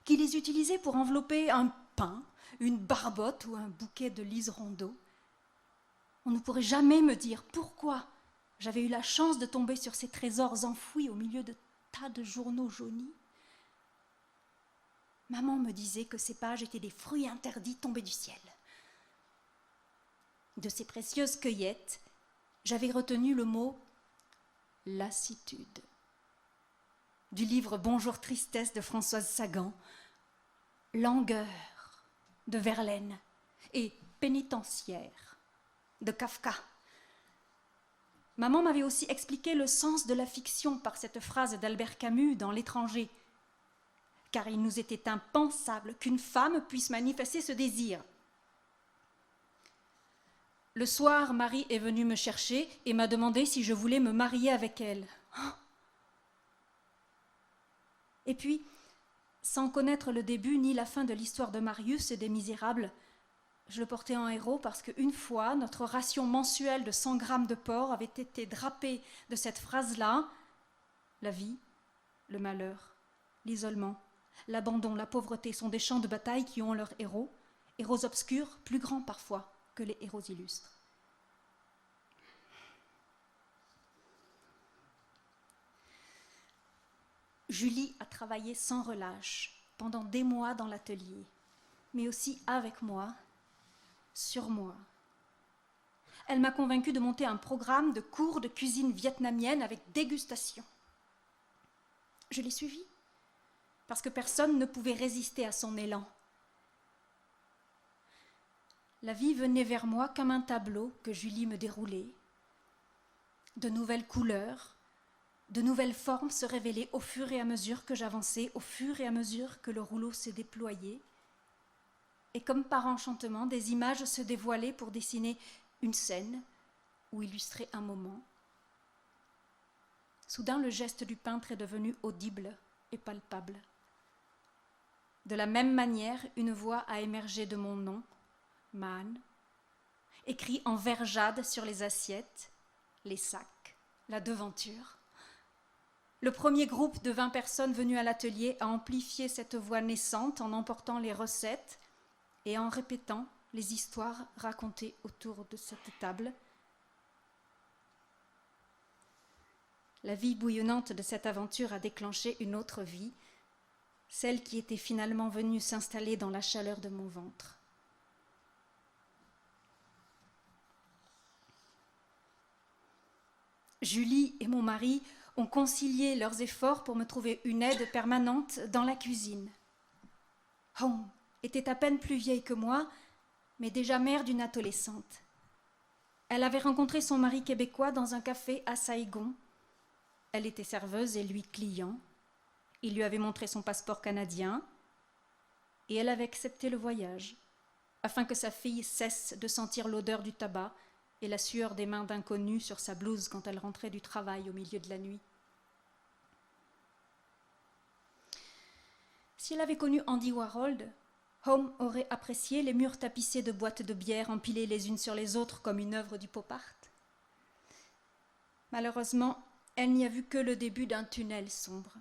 qui les utilisaient pour envelopper un pain, une barbotte ou un bouquet de liserondaux. On ne pourrait jamais me dire pourquoi j'avais eu la chance de tomber sur ces trésors enfouis au milieu de tas de journaux jaunis. Maman me disait que ces pages étaient des fruits interdits tombés du ciel. De ces précieuses cueillettes, j'avais retenu le mot « lassitude ». Du livre « Bonjour tristesse » de Françoise Sagan, « Langueur » de Verlaine et « Pénitentiaire » de Kafka. Maman m'avait aussi expliqué le sens de la fiction par cette phrase d'Albert Camus dans L'Étranger, car il nous était impensable qu'une femme puisse manifester ce désir. Le soir, Marie est venue me chercher et m'a demandé si je voulais me marier avec elle. Et puis, sans connaître le début ni la fin de l'histoire de Marius et des Misérables, je le portais en héros parce qu'une fois, notre ration mensuelle de 100 grammes de porc avait été drapée de cette phrase-là: la vie, le malheur, l'isolement, l'abandon, la pauvreté sont des champs de bataille qui ont leurs héros, héros obscurs, plus grands parfois que les héros illustres. Julie a travaillé sans relâche pendant des mois dans l'atelier, mais aussi avec moi, sur moi. Elle m'a convaincue de monter un programme de cours de cuisine vietnamienne avec dégustation. Je l'ai suivie parce que personne ne pouvait résister à son élan. La vie venait vers moi comme un tableau que Julie me déroulait. De nouvelles couleurs, de nouvelles formes se révélaient au fur et à mesure que j'avançais, au fur et à mesure que le rouleau se déployait. Et comme par enchantement, des images se dévoilaient pour dessiner une scène ou illustrer un moment. Soudain, le geste du peintre est devenu audible et palpable. De la même manière, une voix a émergé de mon nom, Man, écrit en vert jade sur les assiettes, les sacs, la devanture. Le premier groupe de 20 personnes venues à l'atelier a amplifié cette voix naissante en emportant les recettes et en répétant les histoires racontées autour de cette table. La vie bouillonnante de cette aventure a déclenché une autre vie, celle qui était finalement venue s'installer dans la chaleur de mon ventre. Julie et mon mari ont concilié leurs efforts pour me trouver une aide permanente dans la cuisine. Home était à peine plus vieille que moi, mais déjà mère d'une adolescente. Elle avait rencontré son mari québécois dans un café à Saigon. Elle était serveuse et lui client. Il lui avait montré son passeport canadien et elle avait accepté le voyage afin que sa fille cesse de sentir l'odeur du tabac et la sueur des mains d'inconnus sur sa blouse quand elle rentrait du travail au milieu de la nuit. Si elle avait connu Andy Warhol, Home aurait apprécié les murs tapissés de boîtes de bière empilées les unes sur les autres comme une œuvre du pop art. Malheureusement, elle n'y a vu que le début d'un tunnel sombre.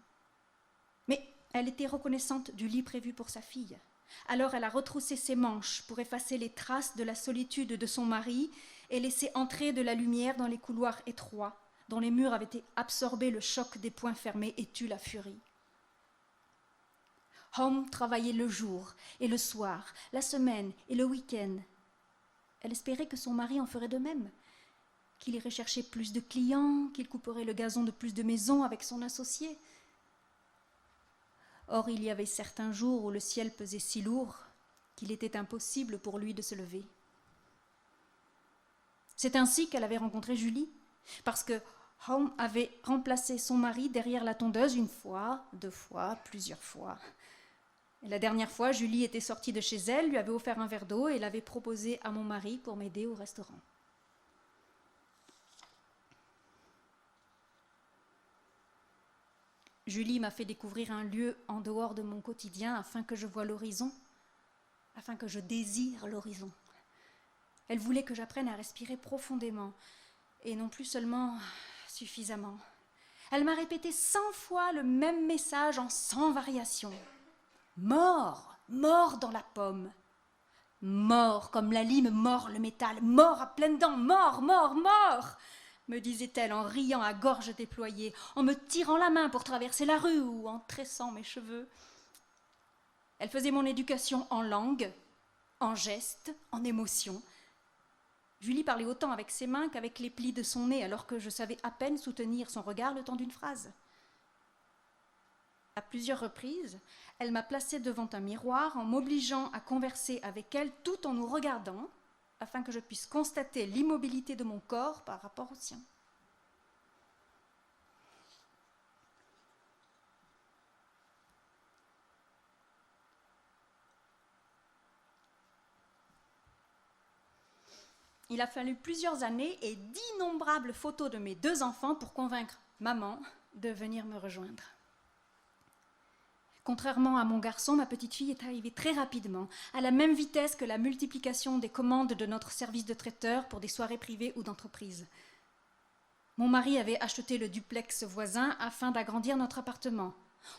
Mais elle était reconnaissante du lit prévu pour sa fille. Alors elle a retroussé ses manches pour effacer les traces de la solitude de son mari et laisser entrer de la lumière dans les couloirs étroits, dont les murs avaient absorbé le choc des poings fermés et tué la furie. Home travaillait le jour et le soir, la semaine et le week-end. Elle espérait que son mari en ferait de même, qu'il irait chercher plus de clients, qu'il couperait le gazon de plus de maisons avec son associé. Or, il y avait certains jours où le ciel pesait si lourd qu'il était impossible pour lui de se lever. C'est ainsi qu'elle avait rencontré Julie, parce que Home avait remplacé son mari derrière la tondeuse une fois, 2 fois, plusieurs fois. Et la dernière fois, Julie était sortie de chez elle, lui avait offert un verre d'eau et l'avait proposé à mon mari pour m'aider au restaurant. Julie m'a fait découvrir un lieu en dehors de mon quotidien afin que je voie l'horizon, afin que je désire l'horizon. Elle voulait que j'apprenne à respirer profondément et non plus seulement Suffisamment. Elle m'a répété 100 fois le même message en 100 variations. Mort, mort dans la pomme. Mort comme la lime mord le métal, mort à pleines dents, mort, mort, mort, me disait-elle en riant à gorge déployée, en me tirant la main pour traverser la rue ou en tressant mes cheveux. Elle faisait mon éducation en langue, en gestes, en émotions. Julie parlait autant avec ses mains qu'avec les plis de son nez, alors que je savais à peine soutenir son regard le temps d'une phrase. À plusieurs reprises, elle m'a placée devant un miroir en m'obligeant à converser avec elle tout en nous regardant, afin que je puisse constater l'immobilité de mon corps par rapport au sien. Il a fallu plusieurs années et d'innombrables photos de mes 2 enfants pour convaincre maman de venir me rejoindre. Contrairement à mon garçon, ma petite fille est arrivée très rapidement, à la même vitesse que la multiplication des commandes de notre service de traiteur pour des soirées privées ou d'entreprise. Mon mari avait acheté le duplex voisin afin d'agrandir notre appartement.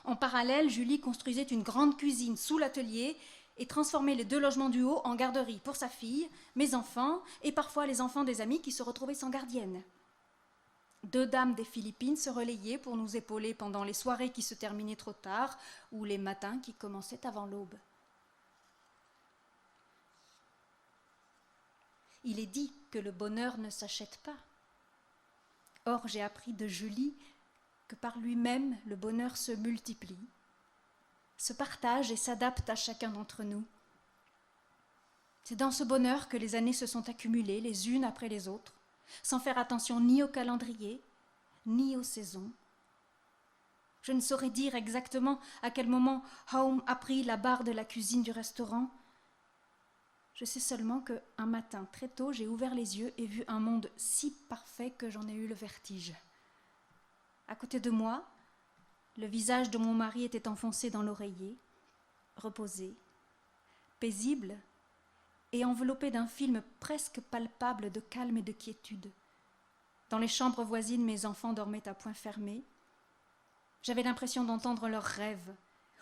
En parallèle, Julie construisait une grande cuisine sous l'atelier et transformait les 2 logements du haut en garderie pour sa fille, mes enfants et parfois les enfants des amis qui se retrouvaient sans gardienne. 2 dames des Philippines se relayaient pour nous épauler pendant les soirées qui se terminaient trop tard ou les matins qui commençaient avant l'aube. Il est dit que le bonheur ne s'achète pas. Or, j'ai appris de Julie que par lui-même, le bonheur se multiplie, se partage et s'adapte à chacun d'entre nous. C'est dans ce bonheur que les années se sont accumulées les unes après les autres, sans faire attention ni au calendrier, ni aux saisons. Je ne saurais dire exactement à quel moment Home a pris la barre de la cuisine du restaurant. Je sais seulement qu'un matin, très tôt, j'ai ouvert les yeux et vu un monde si parfait que j'en ai eu le vertige. À côté de moi, le visage de mon mari était enfoncé dans l'oreiller, reposé, paisible, et enveloppé d'un film presque palpable de calme et de quiétude. Dans les chambres voisines, mes enfants dormaient à poings fermés. J'avais l'impression d'entendre leurs rêves,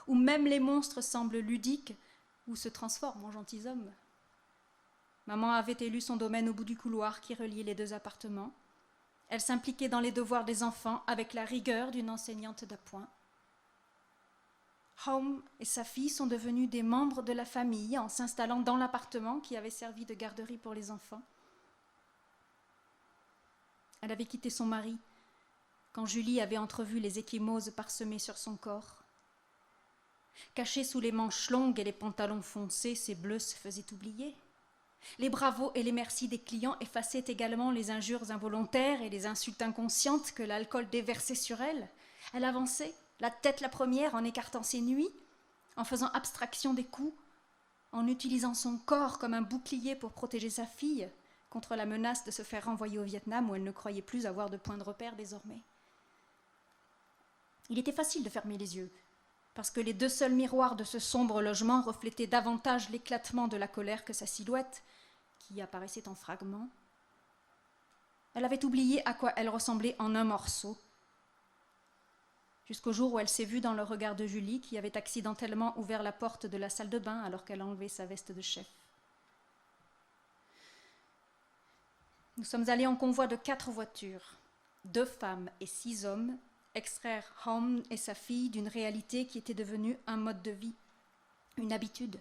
où même les monstres semblent ludiques ou se transforment en gentilshommes. Maman avait élu son domaine au bout du couloir qui reliait les 2 appartements. Elle s'impliquait dans les devoirs des enfants avec la rigueur d'une enseignante d'appoint. Home et sa fille sont devenus des membres de la famille en s'installant dans l'appartement qui avait servi de garderie pour les enfants. Elle avait quitté son mari quand Julie avait entrevu les ecchymoses parsemées sur son corps. Cachés sous les manches longues et les pantalons foncés, ses bleus se faisaient oublier. Les bravos et les merci des clients effaçaient également les injures involontaires et les insultes inconscientes que l'alcool déversait sur elle. Elle avançait, la tête la première, en écartant ses nuits, en faisant abstraction des coups, en utilisant son corps comme un bouclier pour protéger sa fille contre la menace de se faire renvoyer au Vietnam où elle ne croyait plus avoir de point de repère désormais. Il était facile de fermer les yeux, parce que les 2 seuls miroirs de ce sombre logement reflétaient davantage l'éclatement de la colère que sa silhouette, qui apparaissait en fragments. Elle avait oublié à quoi elle ressemblait en un morceau, jusqu'au jour où elle s'est vue dans le regard de Julie, qui avait accidentellement ouvert la porte de la salle de bain alors qu'elle enlevait sa veste de chef. Nous sommes allés en convoi de 4 voitures, 2 femmes et 6 hommes, extraire Home et sa fille d'une réalité qui était devenue un mode de vie, une habitude.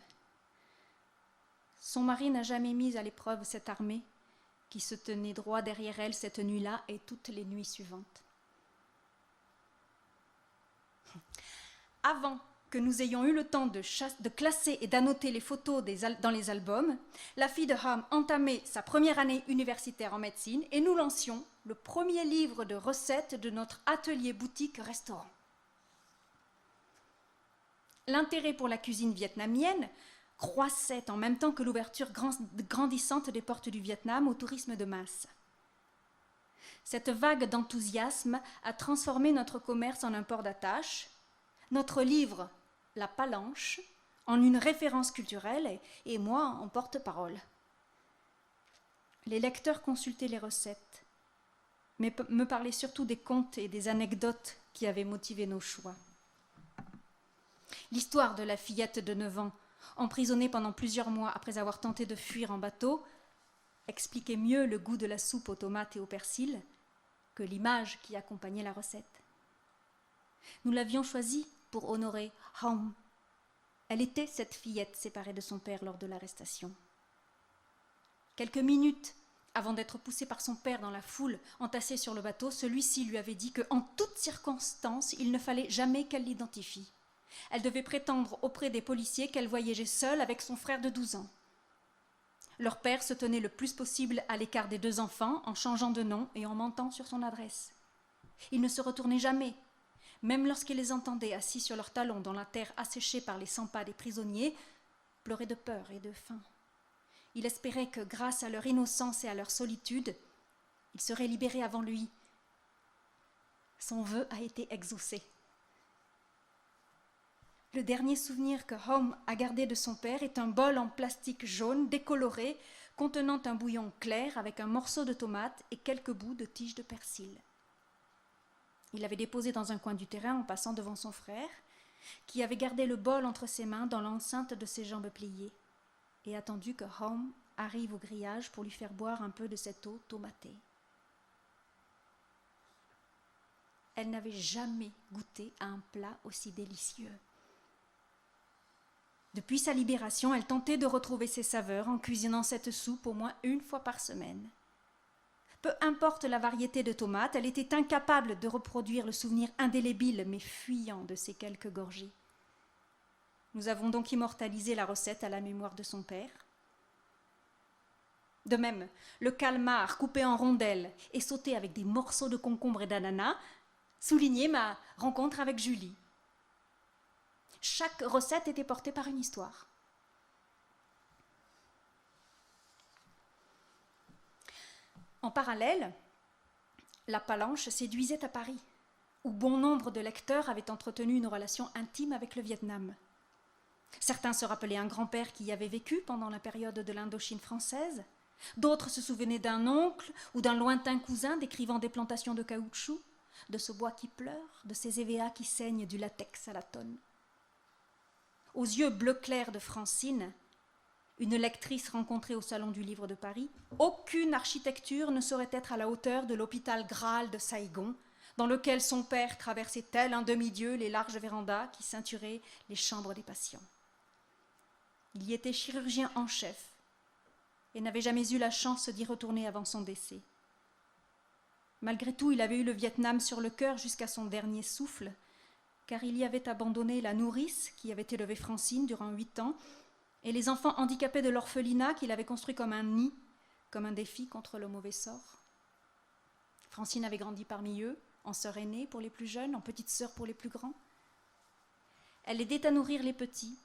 Son mari n'a jamais mis à l'épreuve cette armée qui se tenait droit derrière elle cette nuit-là et toutes les nuits suivantes. Avant que nous ayons eu le temps de classer et d'annoter les photos dans les albums, la fille de Home entamait sa première année universitaire en médecine et nous lancions le premier livre de recettes de notre atelier boutique-restaurant. L'intérêt pour la cuisine vietnamienne croissait en même temps que l'ouverture grandissante des portes du Vietnam au tourisme de masse. Cette vague d'enthousiasme a transformé notre commerce en un port d'attache, notre livre, La Palanche, en une référence culturelle et moi en porte-parole. Les lecteurs consultaient les recettes, mais me parlait surtout des contes et des anecdotes qui avaient motivé nos choix. L'histoire de la fillette de 9 ans, emprisonnée pendant plusieurs mois après avoir tenté de fuir en bateau, expliquait mieux le goût de la soupe aux tomates et au persil que l'image qui accompagnait la recette. Nous l'avions choisie pour honorer Home. Elle était cette fillette séparée de son père lors de l'arrestation. Quelques minutes avant d'être poussée par son père dans la foule entassée sur le bateau, celui-ci lui avait dit qu'en toutes circonstances, il ne fallait jamais qu'elle l'identifie. Elle devait prétendre auprès des policiers qu'elle voyageait seule avec son frère de 12 ans. Leur père se tenait le plus possible à l'écart des 2 enfants en changeant de nom et en mentant sur son adresse. Il ne se retournait jamais, même lorsqu'il les entendait assis sur leurs talons dans la terre asséchée par les 100 pas des prisonniers, pleurer de peur et de faim. Il espérait que, grâce à leur innocence et à leur solitude, ils seraient libérés avant lui. Son vœu a été exaucé. Le dernier souvenir que Home a gardé de son père est un bol en plastique jaune décoloré contenant un bouillon clair avec un morceau de tomate et quelques bouts de tiges de persil. Il l'avait déposé dans un coin du terrain en passant devant son frère, qui avait gardé le bol entre ses mains dans l'enceinte de ses jambes pliées et attendu que Home arrive au grillage pour lui faire boire un peu de cette eau tomatée. Elle n'avait jamais goûté à un plat aussi délicieux. Depuis sa libération, elle tentait de retrouver ses saveurs en cuisinant cette soupe au moins 1 fois par semaine. Peu importe la variété de tomates, elle était incapable de reproduire le souvenir indélébile mais fuyant de ces quelques gorgées. Nous avons donc immortalisé la recette à la mémoire de son père. De même, le calmar coupé en rondelles et sauté avec des morceaux de concombre et d'ananas soulignait ma rencontre avec Julie. Chaque recette était portée par une histoire. En parallèle, la Palanche séduisait à Paris, où bon nombre de lecteurs avaient entretenu une relation intime avec le Vietnam. Certains se rappelaient un grand-père qui y avait vécu pendant la période de l'Indochine française, d'autres se souvenaient d'un oncle ou d'un lointain cousin décrivant des plantations de caoutchouc, de ce bois qui pleure, de ces EVA qui saignent du latex à la tonne. Aux yeux bleu clair de Francine, une lectrice rencontrée au Salon du Livre de Paris, aucune architecture ne saurait être à la hauteur de l'hôpital Graal de Saïgon, dans lequel son père traversait tel un demi-dieu les larges vérandas qui ceinturaient les chambres des patients. Il y était chirurgien en chef et n'avait jamais eu la chance d'y retourner avant son décès. Malgré tout, il avait eu le Vietnam sur le cœur jusqu'à son dernier souffle, car il y avait abandonné la nourrice qui avait élevé Francine durant 8 ans et les enfants handicapés de l'orphelinat qu'il avait construit comme un nid, comme un défi contre le mauvais sort. Francine avait grandi parmi eux, en sœur aînée pour les plus jeunes, en petite sœur pour les plus grands. Elle aidait à nourrir les petits,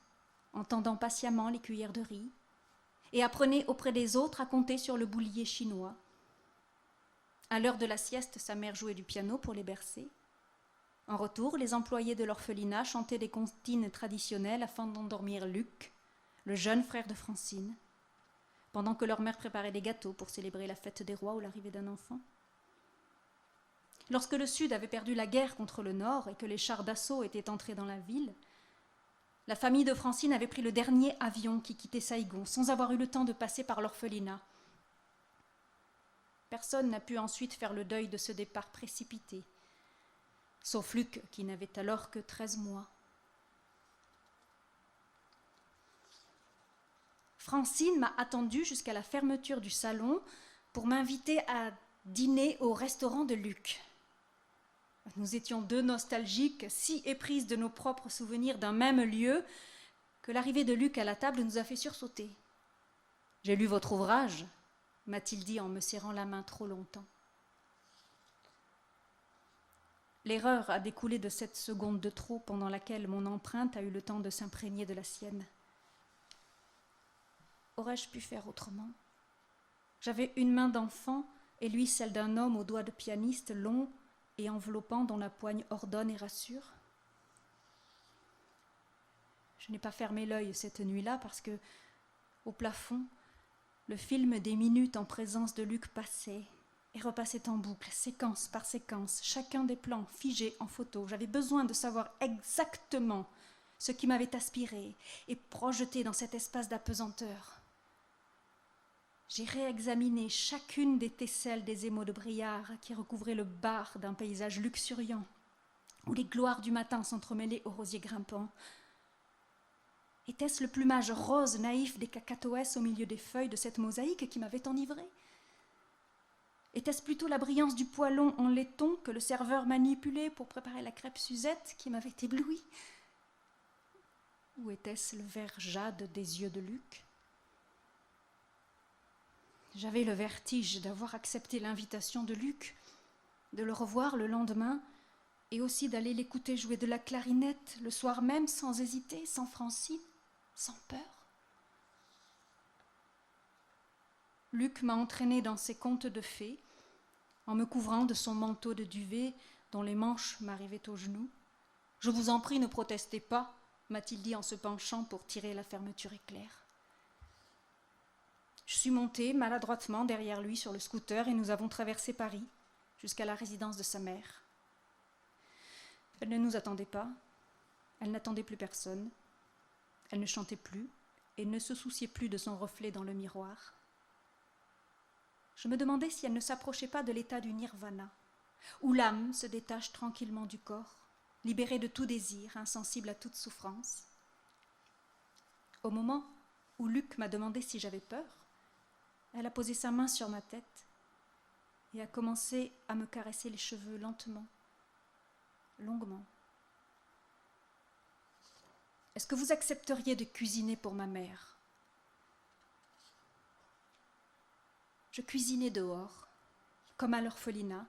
en tendant patiemment les cuillères de riz, et apprenait auprès des autres à compter sur le boulier chinois. À l'heure de la sieste, sa mère jouait du piano pour les bercer. En retour, les employés de l'orphelinat chantaient des comptines traditionnelles afin d'endormir Luc, le jeune frère de Francine, pendant que leur mère préparait des gâteaux pour célébrer la fête des rois ou l'arrivée d'un enfant. Lorsque le Sud avait perdu la guerre contre le Nord et que les chars d'assaut étaient entrés dans la ville, la famille de Francine avait pris le dernier avion qui quittait Saïgon, sans avoir eu le temps de passer par l'orphelinat. Personne n'a pu ensuite faire le deuil de ce départ précipité, sauf Luc, qui n'avait alors que 13 mois. Francine m'a attendue jusqu'à la fermeture du salon pour m'inviter à dîner au restaurant de Luc. Nous étions 2 nostalgiques, si éprises de nos propres souvenirs d'un même lieu, que l'arrivée de Luc à la table nous a fait sursauter. « J'ai lu votre ouvrage », m'a-t-il dit en me serrant la main trop longtemps. L'erreur a découlé de cette seconde de trop pendant laquelle mon empreinte a eu le temps de s'imprégner de la sienne. Aurais-je pu faire autrement ? J'avais une main d'enfant et lui celle d'un homme aux doigts de pianiste longs et enveloppants dont la poigne ordonne et rassure. Je n'ai pas fermé l'œil cette nuit-là parce que, au plafond, le film des minutes en présence de Luc passait, et repassait en boucle, séquence par séquence, chacun des plans figés en photo. J'avais besoin de savoir exactement ce qui m'avait aspiré et projeté dans cet espace d'apesanteur. J'ai réexaminé chacune des tesselles des émaux de Briard qui recouvraient le bar d'un paysage luxuriant, où les gloires du matin s'entremêlaient aux rosiers grimpants. Était-ce le plumage rose naïf des cacatoès au milieu des feuilles de cette mosaïque qui m'avait enivré? Était-ce plutôt la brillance du poêlon en laiton que le serveur manipulait pour préparer la crêpe Suzette qui m'avait ébloui? Ou était-ce le vert jade des yeux de Luc? J'avais le vertige d'avoir accepté l'invitation de Luc, de le revoir le lendemain et aussi d'aller l'écouter jouer de la clarinette le soir même sans hésiter, sans Francine, sans peur. Luc m'a entraînée dans ses contes de fées, en me couvrant de son manteau de duvet dont les manches m'arrivaient aux genoux. « Je vous en prie, ne protestez pas », m'a-t-il dit en se penchant pour tirer la fermeture éclair. Je suis montée maladroitement derrière lui sur le scooter et nous avons traversé Paris jusqu'à la résidence de sa mère. Elle ne nous attendait pas, elle n'attendait plus personne, elle ne chantait plus et ne se souciait plus de son reflet dans le miroir. Je me demandais si elle ne s'approchait pas de l'état du nirvana, où l'âme se détache tranquillement du corps, libérée de tout désir, insensible à toute souffrance. Au moment où Luc m'a demandé si j'avais peur, elle a posé sa main sur ma tête et a commencé à me caresser les cheveux lentement, longuement. « Est-ce que vous accepteriez de cuisiner pour ma mère ?» Je cuisinais dehors, comme à l'orphelinat,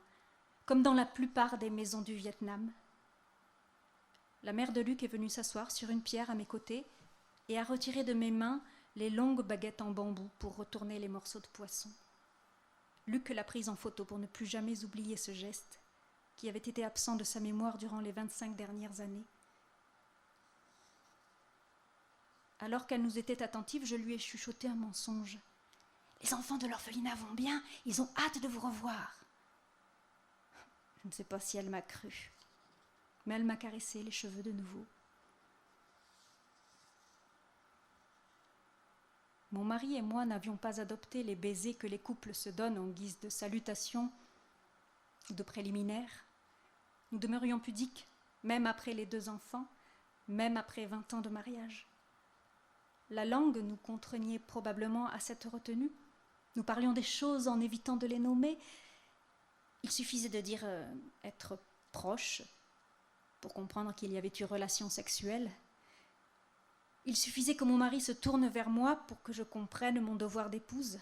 comme dans la plupart des maisons du Vietnam. La mère de Luc est venue s'asseoir sur une pierre à mes côtés et a retiré de mes mains les longues baguettes en bambou pour retourner les morceaux de poisson. Luc l'a prise en photo pour ne plus jamais oublier ce geste qui avait été absent de sa mémoire durant les 25 dernières années. Alors qu'elle nous était attentive, je lui ai chuchoté un mensonge. « Les enfants de l'orphelinat vont bien, ils ont hâte de vous revoir. » Je ne sais pas si elle m'a cru, mais elle m'a caressé les cheveux de nouveau. Mon mari et moi n'avions pas adopté les baisers que les couples se donnent en guise de salutation ou de préliminaire. Nous demeurions pudiques, même après les 2 enfants, même après 20 ans de mariage. La langue nous contraignait probablement à cette retenue. Nous parlions des choses en évitant de les nommer. Il suffisait de dire être proche pour comprendre qu'il y avait eu relation sexuelle. Il suffisait que mon mari se tourne vers moi pour que je comprenne mon devoir d'épouse.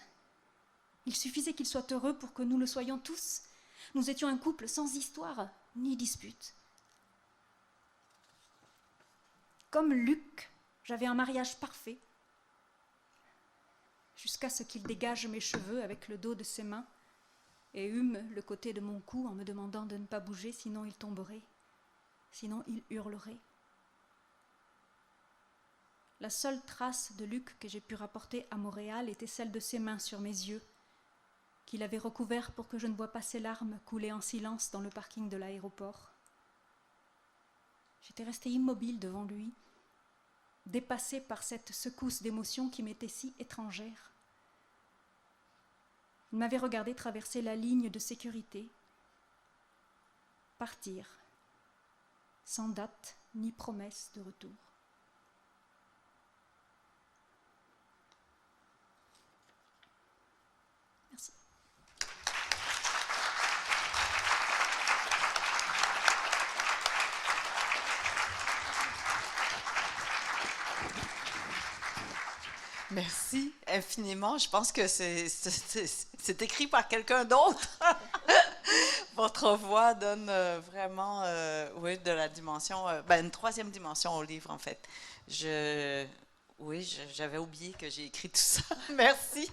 Il suffisait qu'il soit heureux pour que nous le soyons tous. Nous étions un couple sans histoire ni dispute. Comme Luc, j'avais un mariage parfait, jusqu'à ce qu'il dégage mes cheveux avec le dos de ses mains et hume le côté de mon cou en me demandant de ne pas bouger, sinon il tomberait, sinon il hurlerait. La seule trace de Luc que j'ai pu rapporter à Montréal était celle de ses mains sur mes yeux, qu'il avait recouverts pour que je ne voie pas ses larmes couler en silence dans le parking de l'aéroport. J'étais restée immobile devant lui, dépassée par cette secousse d'émotion qui m'était si étrangère. Il m'avait regardé traverser la ligne de sécurité, partir, sans date ni promesse de retour. Merci. Merci infiniment. Je pense que c'est écrit par quelqu'un d'autre. Votre voix donne vraiment oui, de la dimension, une 3e dimension au livre, en fait. J'avais oublié que j'ai écrit tout ça. Merci.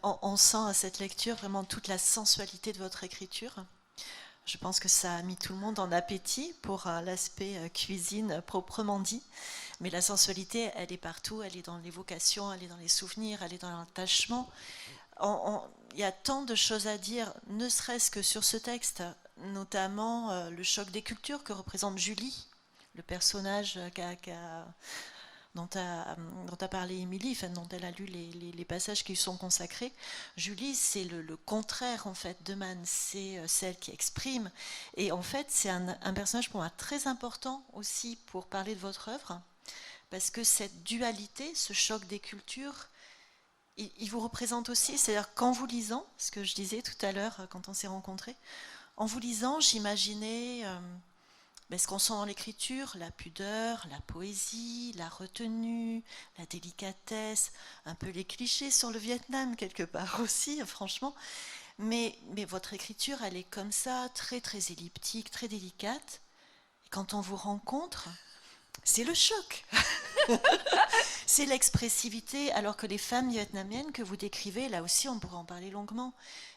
On sent à cette lecture vraiment toute la sensualité de votre écriture. Je pense que ça a mis tout le monde en appétit pour l'aspect cuisine proprement dit. Mais la sensualité, elle est partout, elle est dans l'évocation, elle est dans les souvenirs, elle est dans l'attachement. Il y a tant de choses à dire, ne serait-ce que sur ce texte, notamment le choc des cultures que représente Julie, le personnage dont a parlé Émilie, enfin, dont elle a lu les passages qui lui sont consacrés. Julie, c'est le contraire en fait de Man, c'est celle qui exprime. Et en fait, c'est un personnage pour moi très important aussi pour parler de votre œuvre, parce que cette dualité, ce choc des cultures, il vous représente aussi, c'est-à-dire qu'en vous lisant, ce que je disais tout à l'heure quand on s'est rencontrés, en vous lisant, j'imaginais ce qu'on sent dans l'écriture, la pudeur, la poésie, la retenue, la délicatesse, un peu les clichés sur le Vietnam quelque part aussi, franchement. Mais votre écriture, elle est comme ça, très très elliptique, très délicate. Et quand on vous rencontre, c'est le choc. C'est l'expressivité, alors que les femmes vietnamiennes que vous décrivez, là aussi on pourrait en parler longuement,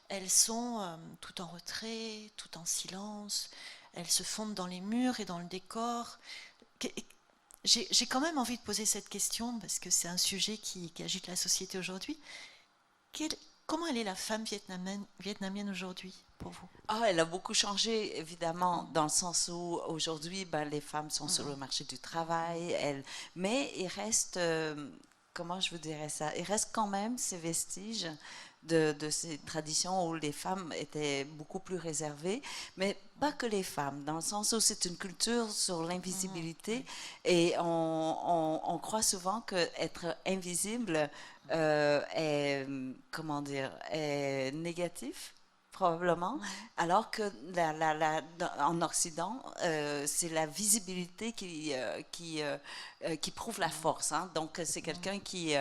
elles sont tout en retrait, tout en silence, elles se fondent dans les murs et dans le décor. J'ai quand même envie de poser cette question, parce que c'est un sujet qui agite la société aujourd'hui. Comment elle est la femme vietnamienne aujourd'hui pour vous? Elle a beaucoup changé, évidemment, dans le sens où aujourd'hui, les femmes sont sur le marché du travail, mais il reste, comment je vous dirais ça, il reste quand même ces vestiges de ces traditions où les femmes étaient beaucoup plus réservées, mais pas que les femmes, dans le sens où c'est une culture sur l'invisibilité, et on croit souvent qu'être invisible est, comment dire, est négatif, probablement, alors que en Occident, c'est la visibilité qui prouve la force. Hein. Donc, c'est quelqu'un qui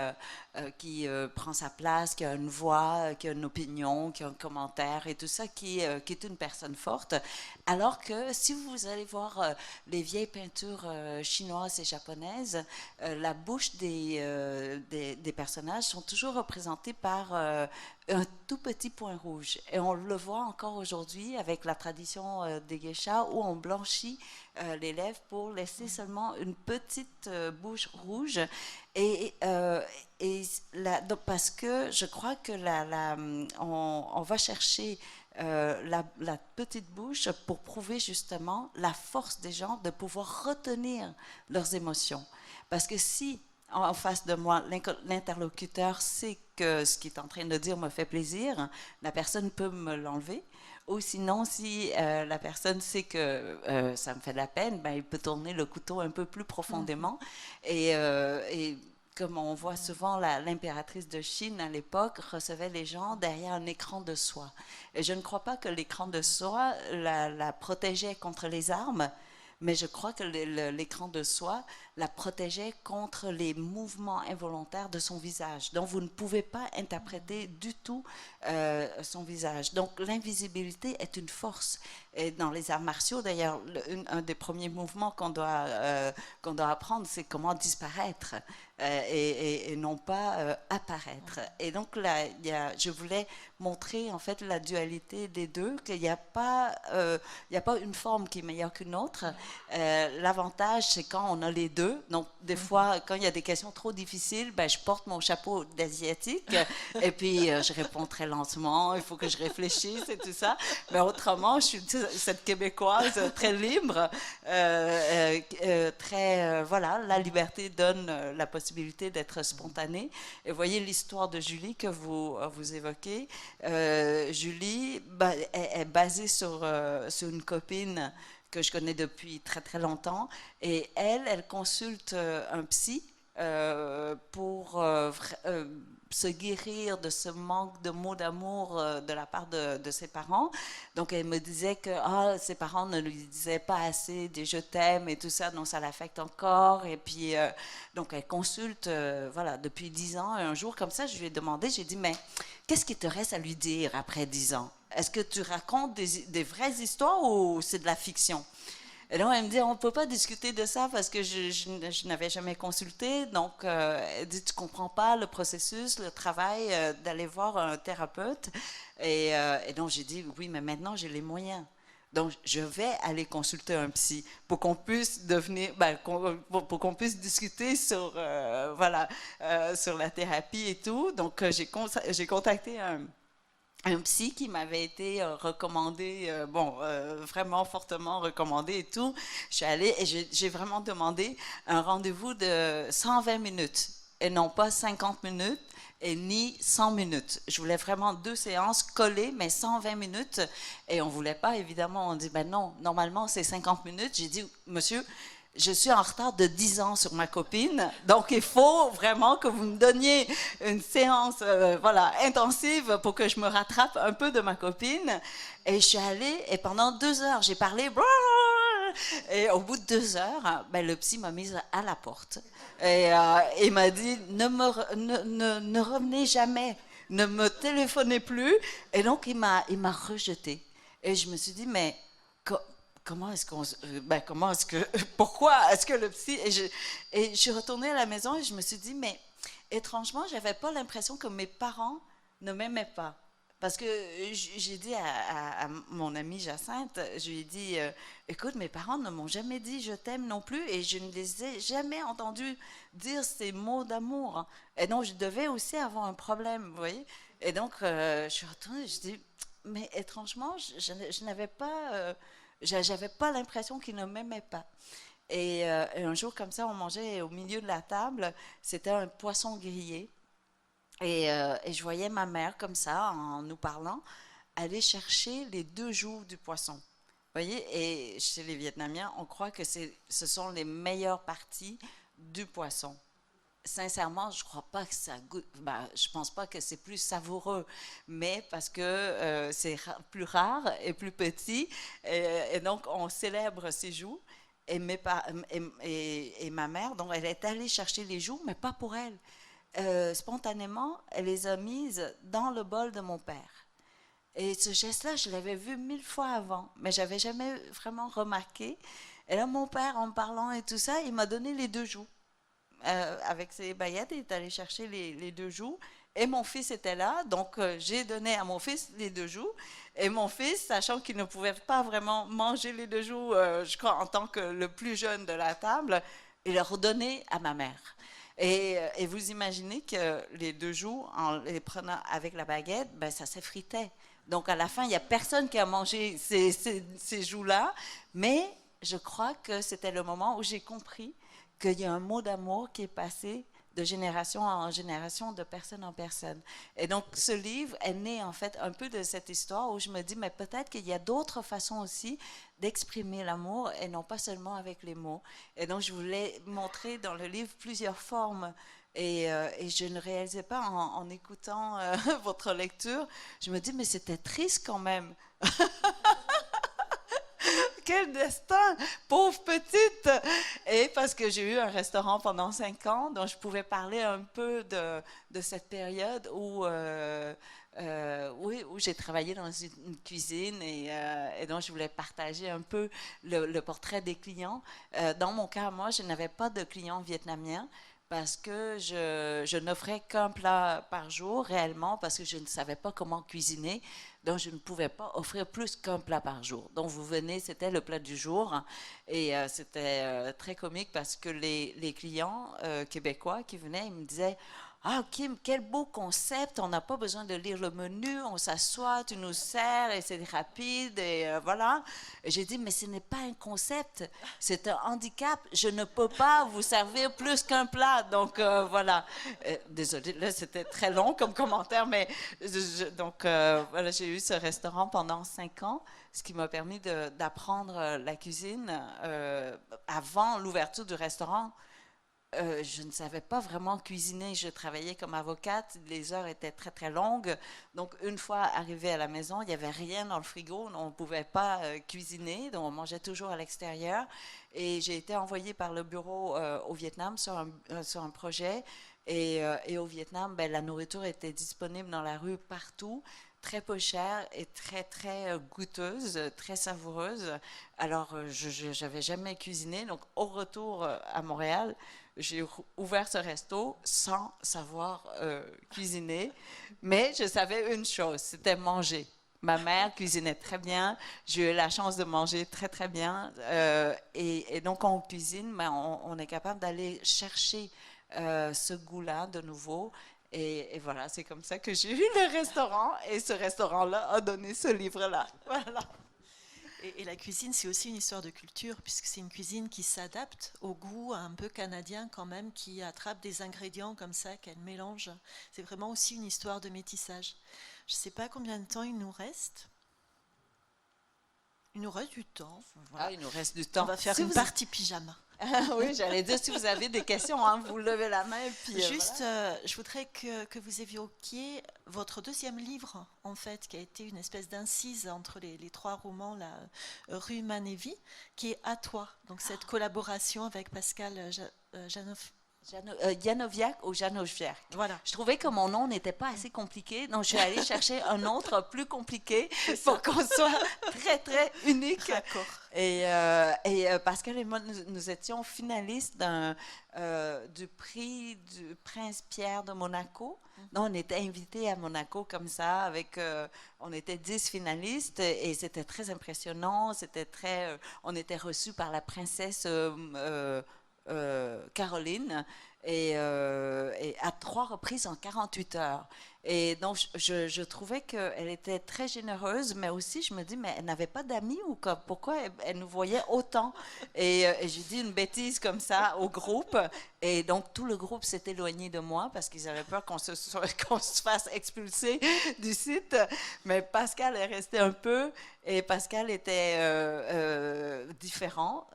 prend sa place, qui a une voix, qui a une opinion, qui a un commentaire et tout ça, qui est une personne forte. Alors que si vous allez voir les vieilles peintures chinoises et japonaises, la bouche des personnages sont toujours représentés par un tout petit point rouge. Et on le voit encore aujourd'hui avec la tradition des geishas où on blanchit les lèvres pour laisser seulement une petite bouche rouge. Donc, parce que je crois que on va chercher la petite bouche pour prouver justement la force des gens de pouvoir retenir leurs émotions. Parce que si en face de moi, l'interlocuteur sait que ce qu'il est en train de dire me fait plaisir, la personne peut me l'enlever. Ou sinon, si la personne sait que ça me fait de la peine, il peut tourner le couteau un peu plus profondément. Et comme on voit souvent, l'impératrice de Chine à l'époque recevait les gens derrière un écran de soie. Et je ne crois pas que l'écran de soie la protégeait contre les armes, mais je crois que l'écran de soie la protégeait contre les mouvements involontaires de son visage. Donc, vous ne pouvez pas interpréter du tout son visage. Donc, l'invisibilité est une force. Et dans les arts martiaux, d'ailleurs, un des premiers mouvements qu'on doit apprendre, c'est comment disparaître et non pas apparaître. Et donc, là, je voulais montrer, en fait, la dualité des deux, qu'il n'y a pas une forme qui est meilleure qu'une autre. L'avantage, c'est quand on a les deux. Donc, des fois, quand il y a des questions trop difficiles, je porte mon chapeau d'asiatique et puis je réponds très lentement, il faut que je réfléchisse et tout ça. Mais autrement, je suis cette Québécoise très libre, voilà, la liberté donne la possibilité d'être spontanée. Et voyez l'histoire de Julie que vous évoquez. Julie est basée sur une copine que je connais depuis très très longtemps, et elle consulte un psy pour se guérir de ce manque de mots d'amour de la part de ses parents. Donc elle me disait que ses parents ne lui disaient pas assez des je t'aime et tout ça, donc ça l'affecte encore. Et puis donc elle consulte voilà, depuis 10 ans. Et un jour comme ça, je lui ai demandé, j'ai dit, mais qu'est-ce qui te reste à lui dire après 10 ans? Est-ce que tu racontes des vraies histoires ou c'est de la fiction? Et donc, elle me dit, on ne peut pas discuter de ça parce que je n'avais jamais consulté. Donc, elle dit, tu ne comprends pas le processus, le travail d'aller voir un thérapeute. Et donc, j'ai dit, oui, mais maintenant, j'ai les moyens. Donc, je vais aller consulter un psy pour qu'on puisse pour qu'on puisse discuter sur, sur la thérapie et tout. Donc, j'ai contacté un psy qui m'avait été recommandé, vraiment fortement recommandé et tout. Je suis allée et j'ai vraiment demandé un rendez-vous de 120 minutes et non pas 50 minutes et ni 100 minutes. Je voulais vraiment 2 séances collées, mais 120 minutes. Et on ne voulait pas, évidemment. On dit, ben non, normalement, c'est 50 minutes. J'ai dit, monsieur, je suis en retard de 10 ans sur ma copine, donc il faut vraiment que vous me donniez une séance intensive pour que je me rattrape un peu de ma copine. Et je suis allée, et pendant 2 heures, j'ai parlé, et au bout de 2 heures, le psy m'a mise à la porte. Et il m'a dit, ne revenez jamais, ne me téléphonez plus. Et donc, il m'a rejetée. Et je me suis dit, mais pourquoi est-ce que le psy... Et je suis retournée à la maison et je me suis dit, mais étrangement, je n'avais pas l'impression que mes parents ne m'aimaient pas. Parce que j'ai dit à mon amie Jacinthe, je lui ai dit, écoute, mes parents ne m'ont jamais dit je t'aime non plus et je ne les ai jamais entendus dire ces mots d'amour. Et donc, je devais aussi avoir un problème, vous voyez. Et donc, je suis retournée et je dis, mais étrangement, je n'avais pas... j'avais pas l'impression qu'ils ne m'aimaient pas. Et un jour, comme ça, on mangeait au milieu de la table, c'était un poisson grillé. Et je voyais ma mère, comme ça, en nous parlant, aller chercher les 2 joues du poisson. Vous voyez, et chez les Vietnamiens, on croit que ce sont les meilleures parties du poisson. Sincèrement, je crois pas que ça goûte. Je pense pas que c'est plus savoureux, mais parce que c'est plus rare et plus petit, et donc on célèbre ces joues. Et ma mère, donc elle est allée chercher les joues, mais pas pour elle. Spontanément, elle les a mises dans le bol de mon père. Et ce geste-là, je l'avais vu 1000 fois avant, mais j'avais jamais vraiment remarqué. Et là, mon père, en me parlant et tout ça, il m'a donné les 2 joues. Avec ses baguettes, il est allé chercher les 2 joues. Et mon fils était là, donc j'ai donné à mon fils les 2 joues. Et mon fils, sachant qu'il ne pouvait pas vraiment manger les 2 joues, je crois, en tant que le plus jeune de la table, il a redonné à ma mère. Et vous imaginez que les 2 joues, en les prenant avec la baguette, ça s'effritait. Donc, à la fin, il n'y a personne qui a mangé ces joues-là. Mais je crois que c'était le moment où j'ai compris qu'il y a un mot d'amour qui est passé de génération en génération, de personne en personne. Et donc, ce livre est né, en fait, un peu de cette histoire où je me dis, mais peut-être qu'il y a d'autres façons aussi d'exprimer l'amour et non pas seulement avec les mots. Et donc, je voulais montrer dans le livre plusieurs formes. Et je ne réalisais pas en écoutant votre lecture, je me dis, mais c'était triste quand même. Quel destin, pauvre petite! Et parce que j'ai eu un restaurant pendant 5 ans, donc je pouvais parler un peu de cette période où j'ai travaillé dans une cuisine et donc je voulais partager un peu le portrait des clients. Dans mon cas, moi, je n'avais pas de clients vietnamiens parce que je n'offrais qu'un plat par jour réellement parce que je ne savais pas comment cuisiner. Donc, je ne pouvais pas offrir plus qu'un plat par jour. Donc, vous venez, c'était le plat du jour. Et c'était très comique parce que les clients québécois qui venaient, ils me disaient « Ah, Kim, quel beau concept, on n'a pas besoin de lire le menu, on s'assoit, tu nous sers et c'est rapide et voilà. » Et j'ai dit « Mais ce n'est pas un concept, c'est un handicap, je ne peux pas vous servir plus qu'un plat. » Donc voilà. Désolée, là c'était très long comme commentaire, mais voilà, j'ai eu ce restaurant pendant 5 ans, ce qui m'a permis d'apprendre la cuisine avant l'ouverture du restaurant. Je ne savais pas vraiment cuisiner. Je travaillais comme avocate. Les heures étaient très, très longues. Donc, une fois arrivée à la maison, il n'y avait rien dans le frigo. On ne pouvait pas cuisiner. Donc, on mangeait toujours à l'extérieur. Et j'ai été envoyée par le bureau au Vietnam sur un projet. Et au Vietnam, la nourriture était disponible dans la rue partout. Très peu chère et très, très goûteuse, très savoureuse. Alors, je n'avais jamais cuisiné. Donc, au retour à Montréal, j'ai ouvert ce resto sans savoir cuisiner. Mais je savais une chose, c'était manger. Ma mère cuisinait très bien. J'ai eu la chance de manger très, très bien. Et donc, on cuisine, mais on est capable d'aller chercher ce goût-là de nouveau. Et voilà, c'est comme ça que j'ai eu le restaurant. Et ce restaurant-là a donné ce livre-là. Voilà. Et la cuisine, c'est aussi une histoire de culture, puisque c'est une cuisine qui s'adapte au goût un peu canadien quand même, qui attrape des ingrédients comme ça, qu'elle mélange. C'est vraiment aussi une histoire de métissage. Je ne sais pas combien de temps il nous reste. Il nous reste du temps. Voilà. Ah, il nous reste du temps. On va faire une partie pyjama. Oui, j'allais dire, si vous avez des questions, hein, vous levez la main. Puis, Juste, voilà. je voudrais que vous évoquiez votre deuxième livre, en fait, qui a été une espèce d'incise entre les trois romans, la Rue Manévy, qui est À toi. Donc, cette collaboration avec Pascal Janoviak ou Janoviak. Voilà. Je trouvais que mon nom n'était pas assez compliqué, donc je suis allée chercher un autre plus compliqué pour qu'on soit très, très unique. D'accord. Et Pascal et moi, nous étions finalistes du prix du Prince Pierre de Monaco. Donc, on était invités à Monaco comme ça, on était 10 finalistes et c'était très impressionnant. On était reçus par la princesse Caroline et à 3 reprises en 48 heures. Et donc, je trouvais qu'elle était très généreuse, mais aussi, je me dis, mais elle n'avait pas d'amis ou quoi? Pourquoi elle nous voyait autant? Et j'ai dit une bêtise comme ça au groupe. Et donc, tout le groupe s'est éloigné de moi parce qu'ils avaient peur qu'on se fasse expulser du site. Mais Pascal est resté un peu et Pascal était différent.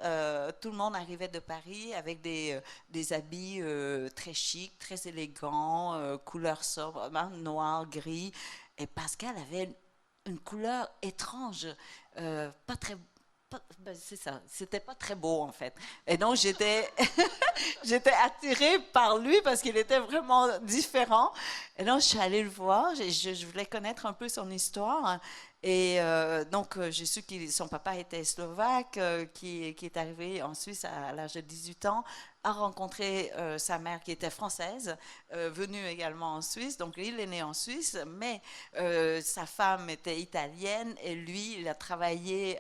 Tout le monde arrivait de Paris avec des habits très chics, très élégants, couleur sobre, noir, gris. Et Pascal avait une couleur étrange, pas très... Ben c'est ça, c'était pas très beau en fait. Et donc j'étais attirée par lui parce qu'il était vraiment différent. Et donc je suis allée le voir, je voulais connaître un peu son histoire. Et donc j'ai su que son papa était slovaque, qui est arrivé en Suisse à l'âge de 18 ans, a rencontré sa mère qui était française, venue également en Suisse. Donc il est né en Suisse, mais sa femme était italienne et lui, il a travaillé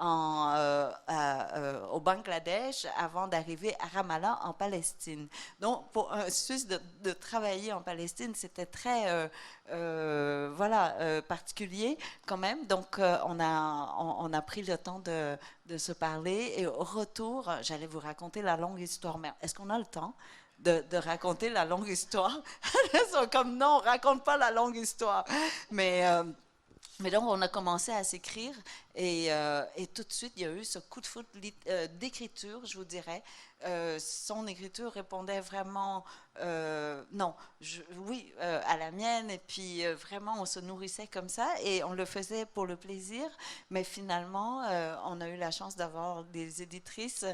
au Bangladesh avant d'arriver à Ramallah en Palestine. Donc pour un Suisse de travailler en Palestine, c'était très particulier quand même. Donc on a pris le temps de se parler et au retour, j'allais vous raconter la longue histoire. Mais est-ce qu'on a le temps de raconter la longue histoire? Ils sont comme non, raconte pas la longue histoire. Mais donc, on a commencé à s'écrire et tout de suite, il y a eu ce coup de foudre d'écriture, je vous dirais. Son écriture répondait vraiment, à la mienne. Et puis, vraiment, on se nourrissait comme ça et on le faisait pour le plaisir. Mais finalement, on a eu la chance d'avoir des éditrices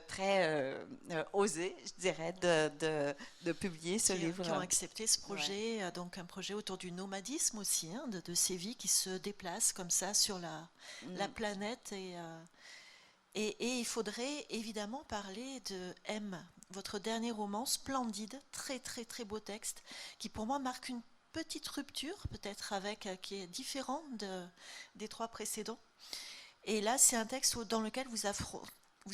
très osées, je dirais, de publier ce livre. Qui ont accepté ce projet, ouais. Donc un projet autour du nomadisme aussi, hein, de ces vies qui se déplacent comme ça sur la planète. Et il faudrait évidemment parler de M, votre dernier roman, splendide, très très très beau texte, qui pour moi marque une petite rupture, peut-être qui est différent des trois précédents. Et là, c'est un texte dans lequel vous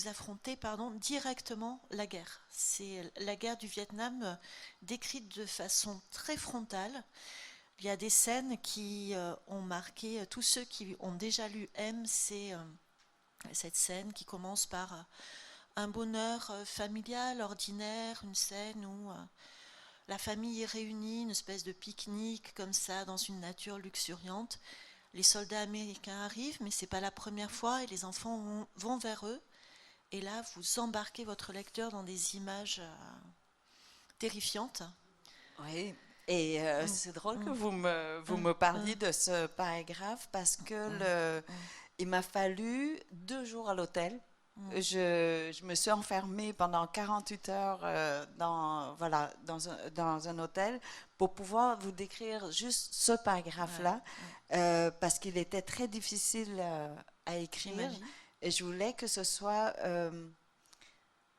affrontez directement la guerre. C'est la guerre du Vietnam décrite de façon très frontale. Il y a des scènes qui ont marqué tous ceux qui ont déjà lu M, c'est cette scène qui commence par un bonheur familial, ordinaire, une scène où la famille est réunie, une espèce de pique-nique comme ça, dans une nature luxuriante. Les soldats américains arrivent, mais ce n'est pas la première fois, et les enfants vont vers eux. Et là, vous embarquez votre lecteur dans des images terrifiantes. Oui, et c'est drôle que vous me parliez de ce paragraphe parce que il m'a fallu 2 jours à l'hôtel. Je me suis enfermée pendant 48 heures dans un hôtel pour pouvoir vous décrire juste ce paragraphe-là parce qu'il était très difficile à écrire. J'imagine. Et je voulais que ce soit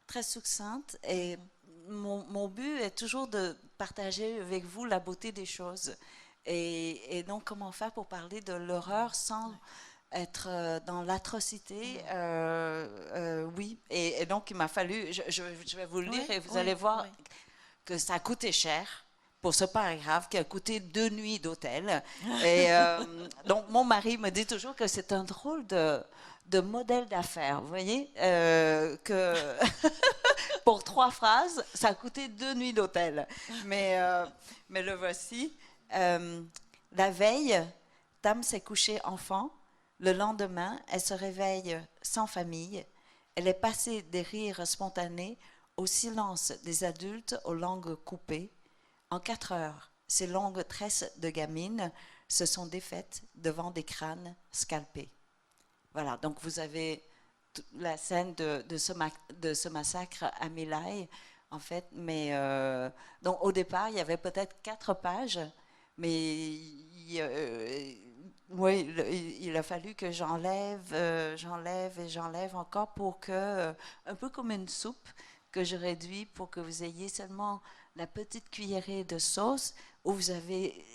très succincte et mon but est toujours de partager avec vous la beauté des choses. Et donc, comment faire pour parler de l'horreur sans être dans l'atrocité? Oui. Et donc, il m'a fallu, je vais vous le lire et vous allez voir que ça a coûté cher pour ce paragraphe qui a coûté 2 nuits d'hôtel. Et donc, mon mari me dit toujours que c'est un drôle de modèle d'affaires, vous voyez, que pour 3 phrases, ça a coûté 2 nuits d'hôtel. Mais le voici. La veille, Tam s'est couchée enfant. Le lendemain, elle se réveille sans famille. Elle est passée des rires spontanés au silence des adultes aux langues coupées. En 4 heures, ces longues tresses de gamines se sont défaites devant des crânes scalpés. Voilà, donc vous avez la scène de ce massacre à My Lai, en fait. Mais donc au départ, il y avait peut-être 4 pages, mais il a fallu que j'enlève encore pour que, un peu comme une soupe, que je réduis pour que vous ayez seulement la petite cuillerée de sauce où vous avez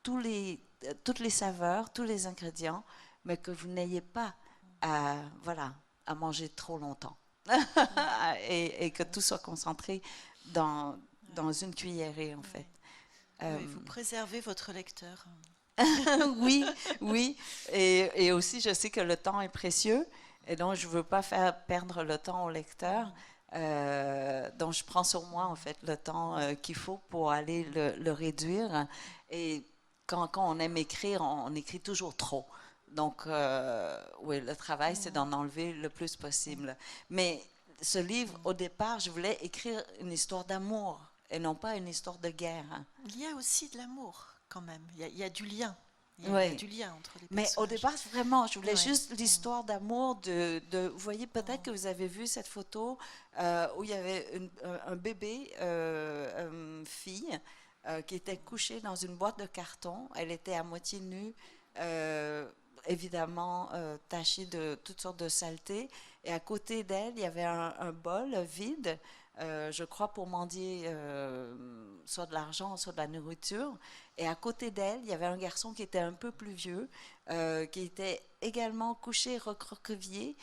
toutes les saveurs, tous les ingrédients, mais que vous n'ayez pas à manger trop longtemps. et que tout soit concentré dans une cuillerée, en fait. Vous préservez votre lecteur. Oui. Et aussi, je sais que le temps est précieux, et donc je ne veux pas faire perdre le temps au lecteur. Donc je prends sur moi, en fait, le temps qu'il faut pour aller le réduire. Et quand on aime écrire, on écrit toujours trop. Donc, oui, le travail, c'est d'en enlever le plus possible. Mais ce livre, au départ, je voulais écrire une histoire d'amour et non pas une histoire de guerre. Il y a aussi de l'amour, quand même. Il y a du lien. Il y a du lien entre les personnages. Mais au départ, vraiment, je voulais juste l'histoire d'amour vous voyez, peut-être que vous avez vu cette photo où il y avait un bébé, fille, qui était couchée dans une boîte de carton. Elle était à moitié nue, évidemment tachée de toutes sortes de saletés. Et à côté d'elle, il y avait un bol vide, je crois pour mendier soit de l'argent, soit de la nourriture. Et à côté d'elle, il y avait un garçon qui était un peu plus vieux, qui était également couché, recroquevillé,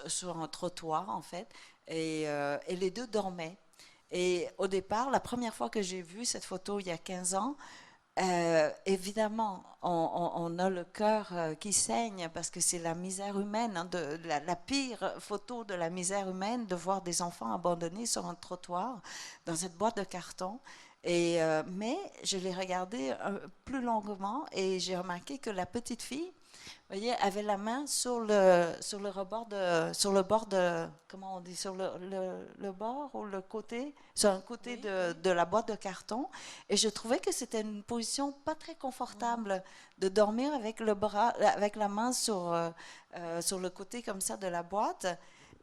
sur un trottoir, en fait. Et les deux dormaient. Et au départ, la première fois que j'ai vu cette photo, il y a 15 ans, évidemment, on a le cœur qui saigne parce que c'est la misère humaine, hein, la pire photo de la misère humaine, de voir des enfants abandonnés sur un trottoir dans cette boîte de carton. Mais je l'ai regardé plus longuement et j'ai remarqué que la petite fille, vous voyez, avait la main sur le bord de, comment on dit, sur le bord ou le côté, sur un côté de la boîte de carton. Et je trouvais que c'était une position pas très confortable de dormir avec avec la main sur le côté comme ça de la boîte.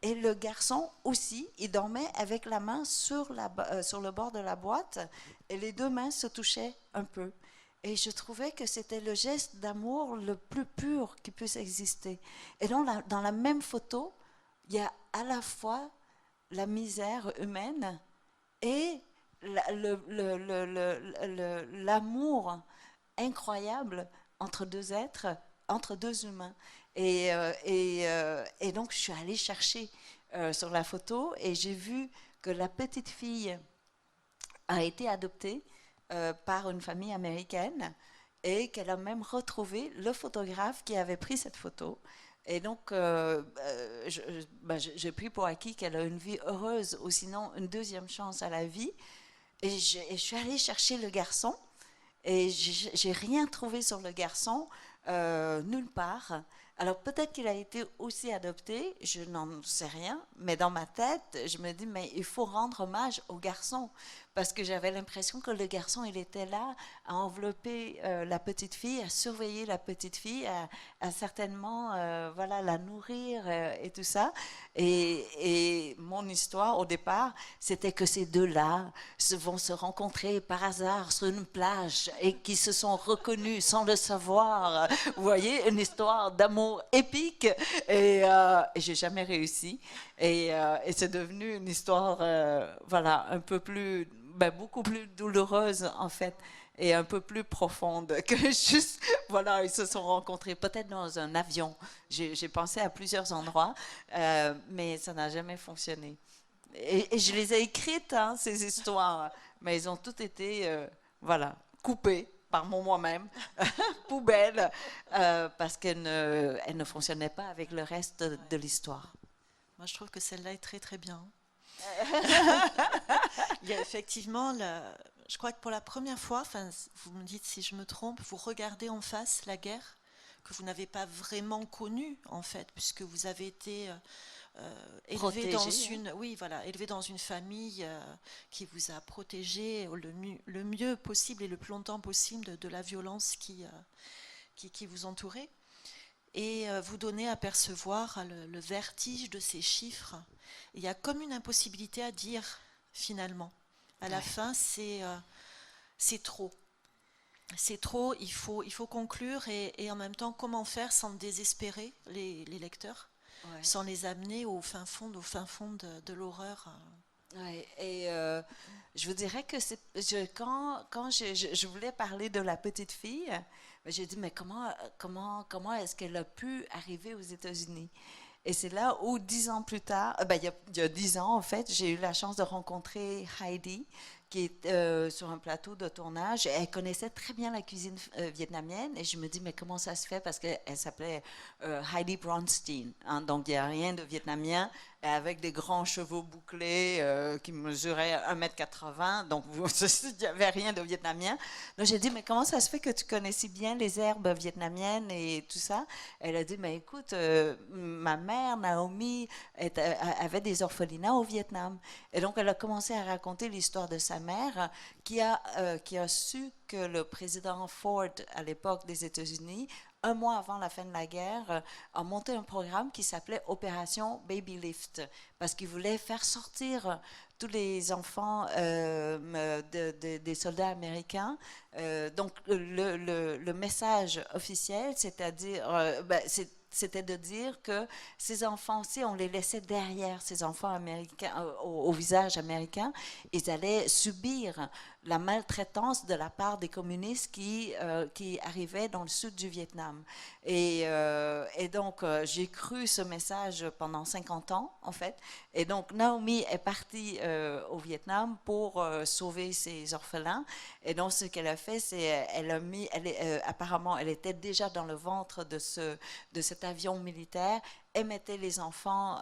Et le garçon aussi, il dormait avec la main sur le bord de la boîte et les deux mains se touchaient un peu. Et je trouvais que c'était le geste d'amour le plus pur qui puisse exister. Et donc, dans la même photo, il y a à la fois la misère humaine et l'amour incroyable entre deux êtres, entre deux humains. Et donc, je suis allée chercher sur la photo et j'ai vu que la petite fille a été adoptée par une famille américaine et qu'elle a même retrouvé le photographe qui avait pris cette photo. Et donc, j'ai pris pour acquis qu'elle a une vie heureuse ou sinon une deuxième chance à la vie. Et je suis allée chercher le garçon et j'ai rien trouvé sur le garçon, nulle part. Alors peut-être qu'il a été aussi adopté, je n'en sais rien, mais dans ma tête, je me dis, mais il faut rendre hommage au garçon, parce que j'avais l'impression que le garçon, il était là à envelopper la petite fille, à surveiller la petite fille, à certainement la nourrir et tout ça. Et mon histoire, au départ, c'était que ces deux-là vont se rencontrer par hasard sur une plage et qui se sont reconnus sans le savoir. Vous voyez, une histoire d'amour épique et j'ai jamais réussi et c'est devenu une histoire un peu plus beaucoup plus douloureuse, en fait, et un peu plus profonde que juste, voilà, ils se sont rencontrés, peut-être dans un avion. J'ai pensé à plusieurs endroits, mais ça n'a jamais fonctionné. Et je les ai écrites, hein, ces histoires, mais elles ont toutes été, voilà, coupées par moi-même, poubelle, parce qu'elles ne fonctionnaient pas avec le reste de l'histoire. Moi, je trouve que celle-là est très très bien. Il y a effectivement, je crois que pour la première fois, enfin, vous me dites si je me trompe, vous regardez en face la guerre que vous n'avez pas vraiment connue en fait, puisque vous avez été élevé dans une, oui, voilà, élevé dans une famille qui vous a protégé le mieux possible et le plus longtemps possible de la violence qui vous entourait. Et vous donnez à percevoir le vertige de ces chiffres. Il y a comme une impossibilité à dire, finalement. À la fin, c'est trop. C'est trop, il faut conclure et en même temps, comment faire sans désespérer les lecteurs, sans les amener au fin fond de l'horreur. Ouais, et je vous dirais que quand je voulais parler de la petite fille, j'ai dit, mais comment est-ce qu'elle a pu arriver aux États-Unis? Et c'est là où, 10 ans plus tard, il y a 10 ans, en fait, j'ai eu la chance de rencontrer Heidi, qui est sur un plateau de tournage. Elle connaissait très bien la cuisine vietnamienne. Et je me dis, mais comment ça se fait? Parce qu'elle s'appelait Heidi Bronstein. Hein, donc, il n'y a rien de vietnamien. Avec des grands cheveux bouclés qui mesuraient 1,80 m. Donc, il n'y avait rien de vietnamien. Donc, j'ai dit, mais comment ça se fait que tu connais si bien les herbes vietnamiennes et tout ça? Elle a dit, mais écoute, ma mère, Naomi, avait des orphelinats au Vietnam. Et donc, elle a commencé à raconter l'histoire de sa mère qui a su que le président Ford, à l'époque des États-Unis, un mois avant la fin de la guerre, a monté un programme qui s'appelait Opération Baby Lift, parce qu'il voulait faire sortir tous les enfants des soldats américains. Donc, le message officiel, c'était de dire que ces enfants-ci, on les laissait derrière ces enfants américains, au visage américain, ils allaient subir la maltraitance de la part des communistes qui arrivaient dans le sud du Vietnam. Et donc, j'ai cru ce message pendant 50 ans, en fait. Et donc, Naomi est partie au Vietnam pour sauver ses orphelins. Et donc, ce qu'elle a fait, c'est apparemment, elle était déjà dans le ventre de cet avion militaire et mettait les enfants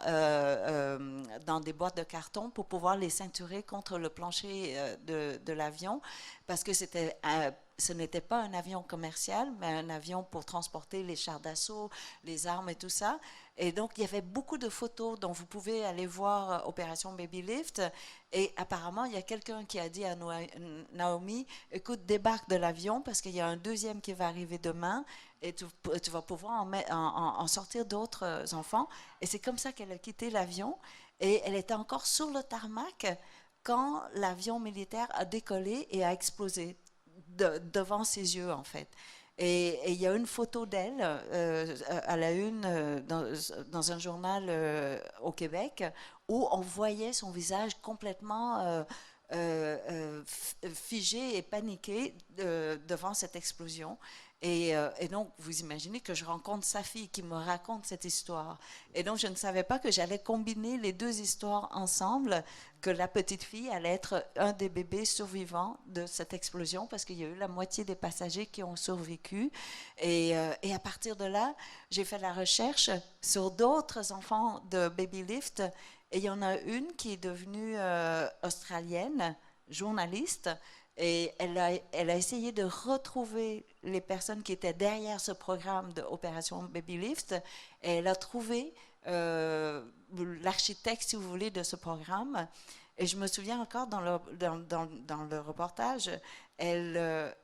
dans des boîtes de carton pour pouvoir les ceinturer contre le plancher de l'avion, parce que ce n'était pas un avion commercial, mais un avion pour transporter les chars d'assaut, les armes et tout ça. Et donc, il y avait beaucoup de photos dont vous pouvez aller voir Opération Baby Lift. Et apparemment, il y a quelqu'un qui a dit à Naomi, écoute, débarque de l'avion parce qu'il y a un deuxième qui va arriver demain et tu vas pouvoir en sortir d'autres enfants. Et c'est comme ça qu'elle a quitté l'avion. Et elle était encore sur le tarmac quand l'avion militaire a décollé et a explosé devant ses yeux, en fait. Et il y a une photo d'elle à la une dans un journal au Québec où on voyait son visage complètement figé et paniqué devant cette explosion. Et donc, vous imaginez que je rencontre sa fille qui me raconte cette histoire. Et donc, je ne savais pas que j'allais combiner les deux histoires ensemble, que la petite fille allait être un des bébés survivants de cette explosion, parce qu'il y a eu la moitié des passagers qui ont survécu. Et à partir de là, j'ai fait la recherche sur d'autres enfants de Baby Lift. Et il y en a une qui est devenue australienne, journaliste. Et elle a essayé de retrouver les personnes qui étaient derrière ce programme d'Opération Baby Lift. Et elle a trouvé l'architecte, si vous voulez, de ce programme. Et je me souviens encore dans le reportage, elle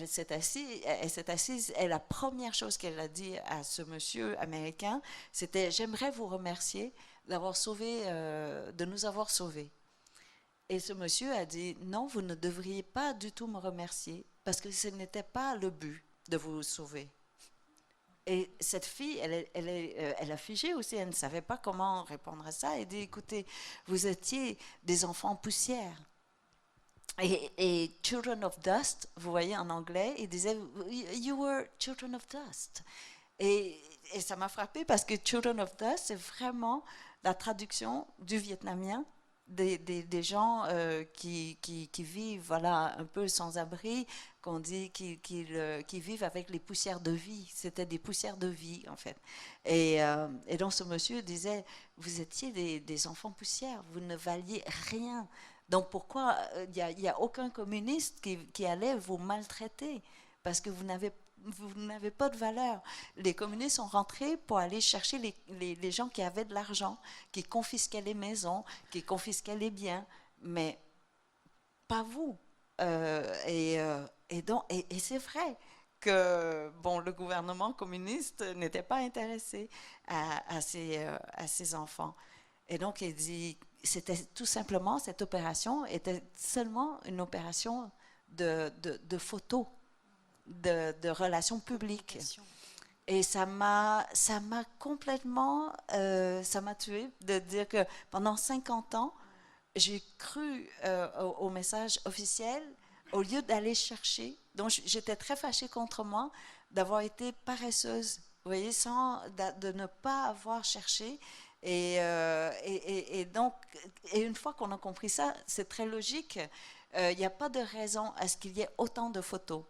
s'est assise, et la première chose qu'elle a dit à ce monsieur américain, c'était « J'aimerais vous remercier de nous avoir sauvés ». Et ce monsieur a dit « Non, vous ne devriez pas du tout me remercier, parce que ce n'était pas le but de vous sauver ». Et cette fille, elle a figé aussi, elle ne savait pas comment répondre à ça. Elle dit « Écoutez, vous étiez des enfants poussières. et Children of Dust, vous voyez en anglais, il disait You were Children of Dust. Et ça m'a frappé parce que Children of Dust, c'est vraiment la traduction du vietnamien des gens qui vivent voilà, un peu sans abri, qu'on dit qui vivent avec les poussières de vie. C'était des poussières de vie, en fait. Et donc, ce monsieur disait, vous étiez des enfants poussières, vous ne valiez rien. Donc, pourquoi il n'y a aucun communiste qui allait vous maltraiter? Parce que vous n'avez pas de valeur. Les communistes sont rentrés pour aller chercher les gens qui avaient de l'argent, qui confisquaient les maisons, qui confisquaient les biens, mais pas vous. Et c'est vrai que le gouvernement communiste n'était pas intéressé à ces enfants. Et donc, il dit, c'était tout simplement, cette opération était seulement une opération de photos, de relations publiques. Et ça m'a complètement, ça m'a tuée de dire que pendant 50 ans, j'ai cru au message officiel au lieu d'aller chercher. Donc, j'étais très fâchée contre moi d'avoir été paresseuse, vous voyez, de ne pas avoir cherché. Et donc, une fois qu'on a compris ça, c'est très logique. Il n'y a pas de raison à ce qu'il y ait autant de photos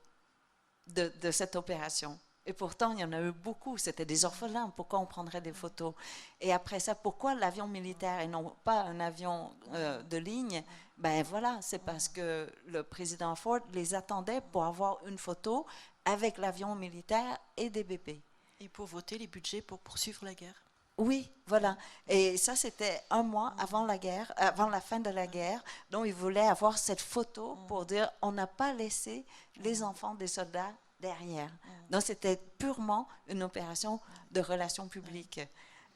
de cette opération. Et pourtant, il y en a eu beaucoup. C'était des orphelins. Pourquoi on prendrait des photos? Et après ça, pourquoi l'avion militaire et non pas un avion de ligne? Ben voilà, c'est parce que le président Ford les attendait pour avoir une photo avec l'avion militaire et des bébés. Et pour voter les budgets pour poursuivre la guerre. Oui, voilà. Et ça, c'était un mois avant la guerre, avant la fin de la guerre. Donc, ils voulaient avoir cette photo pour dire on n'a pas laissé les enfants des soldats derrière. Donc, c'était purement une opération de relations publiques.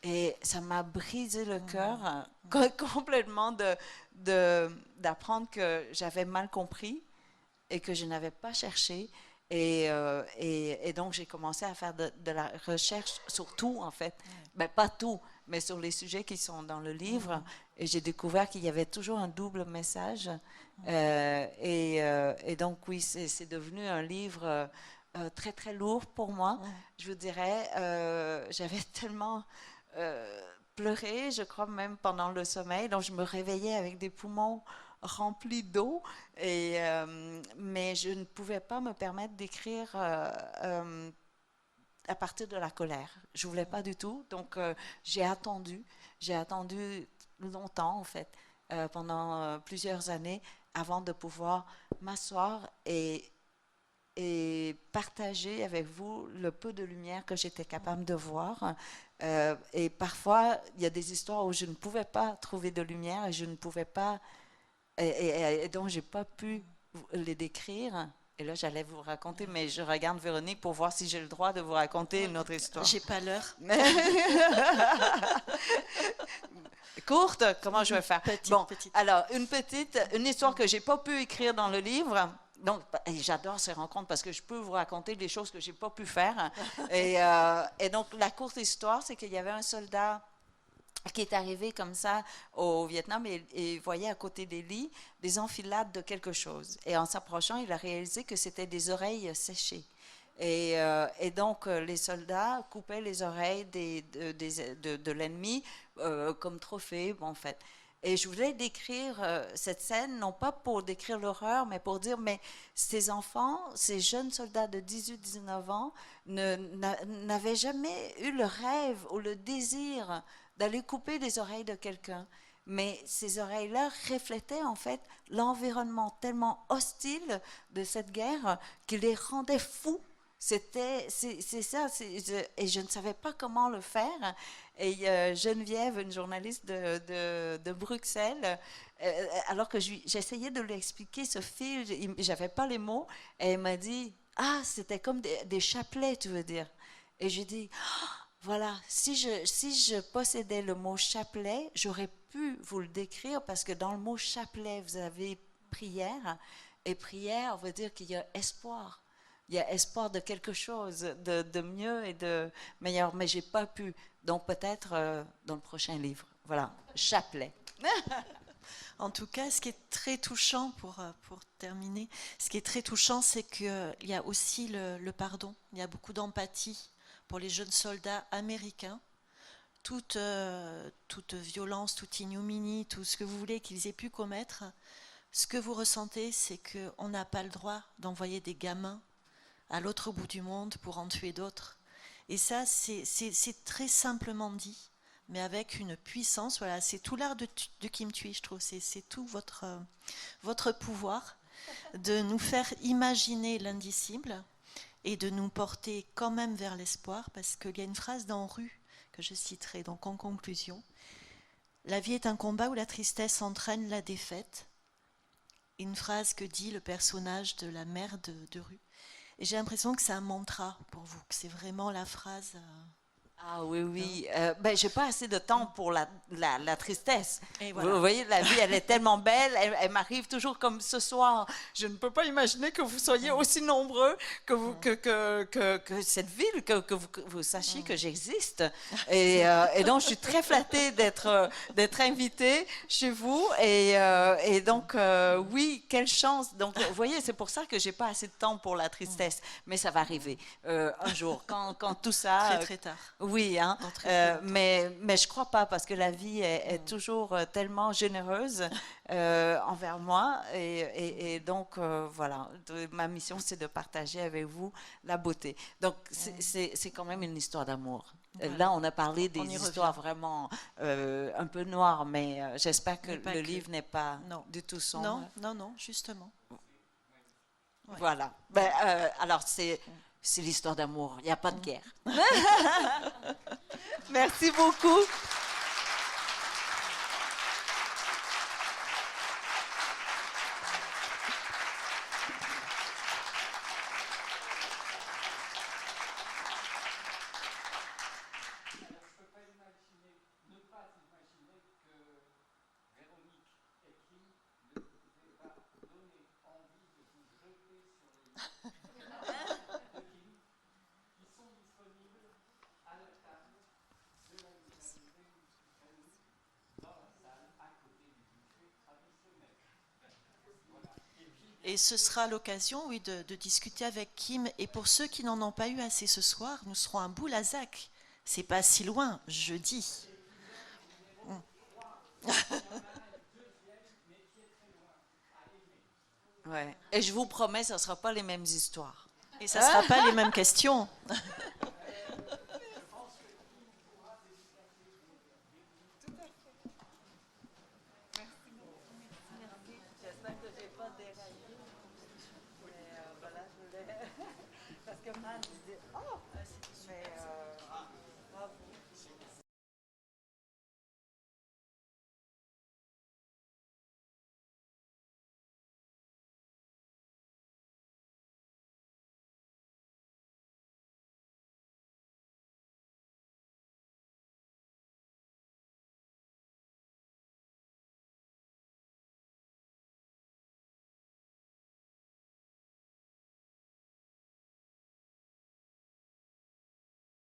Et ça m'a brisé le cœur complètement d'apprendre que j'avais mal compris et que je n'avais pas cherché. Et donc, j'ai commencé à faire de la recherche sur tout, en fait. Ben, pas tout, mais sur les sujets qui sont dans le livre. Et j'ai découvert qu'il y avait toujours un double message. Et donc, oui, c'est devenu un livre très, très lourd pour moi. Je vous dirais, j'avais tellement pleuré, je crois même pendant le sommeil. Donc, je me réveillais avec des poumons rempli d'eau, mais je ne pouvais pas me permettre d'écrire à partir de la colère. Je ne voulais pas du tout, donc j'ai attendu longtemps en fait, pendant plusieurs années, avant de pouvoir m'asseoir et partager avec vous le peu de lumière que j'étais capable de voir. Et parfois, il y a des histoires où je ne pouvais pas trouver de lumière et je ne pouvais pas et donc, je n'ai pas pu les décrire. Et là, j'allais vous raconter, mais je regarde Véronique pour voir si j'ai le droit de vous raconter une autre histoire. J'ai pas l'heure. Courte, comment je vais faire? Petite. Alors, une histoire que j'ai pas pu écrire dans le livre. Donc, j'adore ces rencontres parce que je peux vous raconter des choses que j'ai pas pu faire. Et donc, la courte histoire, c'est qu'il y avait un soldat qui est arrivé comme ça au Vietnam et voyait à côté des lits des enfilades de quelque chose. Et en s'approchant, il a réalisé que c'était des oreilles séchées. Et donc, les soldats coupaient les oreilles de l'ennemi comme trophée, en fait. Et je voulais décrire cette scène, non pas pour décrire l'horreur, mais pour dire, mais ces enfants, ces jeunes soldats de 18-19 ans, n'avaient jamais eu le rêve ou le désir d'aller couper les oreilles de quelqu'un. Mais ces oreilles-là reflétaient en fait l'environnement tellement hostile de cette guerre qui les rendait fous. C'est ça, et je ne savais pas comment le faire. Et Geneviève, une journaliste de Bruxelles, alors que j'essayais de lui expliquer ce fil, j'avais pas les mots, et elle m'a dit « Ah, c'était comme des chapelets, tu veux dire ?» Et j'ai dit oh, voilà, si je possédais le mot chapelet, j'aurais pu vous le décrire parce que dans le mot chapelet, vous avez prière, et prière veut dire qu'il y a espoir. Il y a espoir de quelque chose de mieux et de meilleur, mais je n'ai pas pu. Donc peut-être dans le prochain livre. Voilà, chapelet. En tout cas, ce qui est très touchant, pour terminer, ce qui est très touchant, c'est qu'il y a aussi le pardon. Il y a beaucoup d'empathie pour les jeunes soldats américains. Toute violence, toute ignominie, tout ce que vous voulez qu'ils aient pu commettre, ce que vous ressentez, c'est qu'on n'a pas le droit d'envoyer des gamins à l'autre bout du monde pour en tuer d'autres. Et ça, c'est très simplement dit, mais avec une puissance. Voilà, c'est tout l'art de Kim Thuy, je trouve. C'est tout votre pouvoir de nous faire imaginer l'indicible et de nous porter quand même vers l'espoir, parce qu'il y a une phrase dans Rue que je citerai donc en conclusion. La vie est un combat où la tristesse entraîne la défaite. Une phrase que dit le personnage de la mère de Rue. Et j'ai l'impression que c'est un mantra pour vous, que c'est vraiment la phrase... Ah oui, oui. Ben, j'ai pas assez de temps pour la tristesse. Et voilà. Vous voyez, la vie, elle est tellement belle. Elle m'arrive toujours comme ce soir. Je ne peux pas imaginer que vous soyez aussi nombreux, que cette ville, que vous sachiez que j'existe. Et donc, je suis très flattée d'être invitée chez vous. Et donc, oui, quelle chance. Donc, vous voyez, c'est pour ça que j'ai pas assez de temps pour la tristesse. Mais ça va arriver un jour, quand tout ça... Très, très tard. Oui, hein, mais je ne crois pas, parce que la vie est toujours tellement généreuse envers moi. Et donc, voilà, ma mission, c'est de partager avec vous la beauté. Donc, c'est quand même une histoire d'amour. Voilà. Là, on a parlé des histoires vraiment un peu noires, mais j'espère que le livre n'est pas du tout sombre. Non, justement. Ouais. Voilà. Ben, alors, c'est l'histoire d'amour. Il n'y a pas de guerre. Merci beaucoup. Et ce sera l'occasion, oui, de discuter avec Kim. Et pour ceux qui n'en ont pas eu assez ce soir, nous serons à Boulazac. C'est pas si loin, jeudi. Ouais. Et je vous promets, ce ne sera pas les mêmes histoires. Et ça ne sera pas les mêmes questions.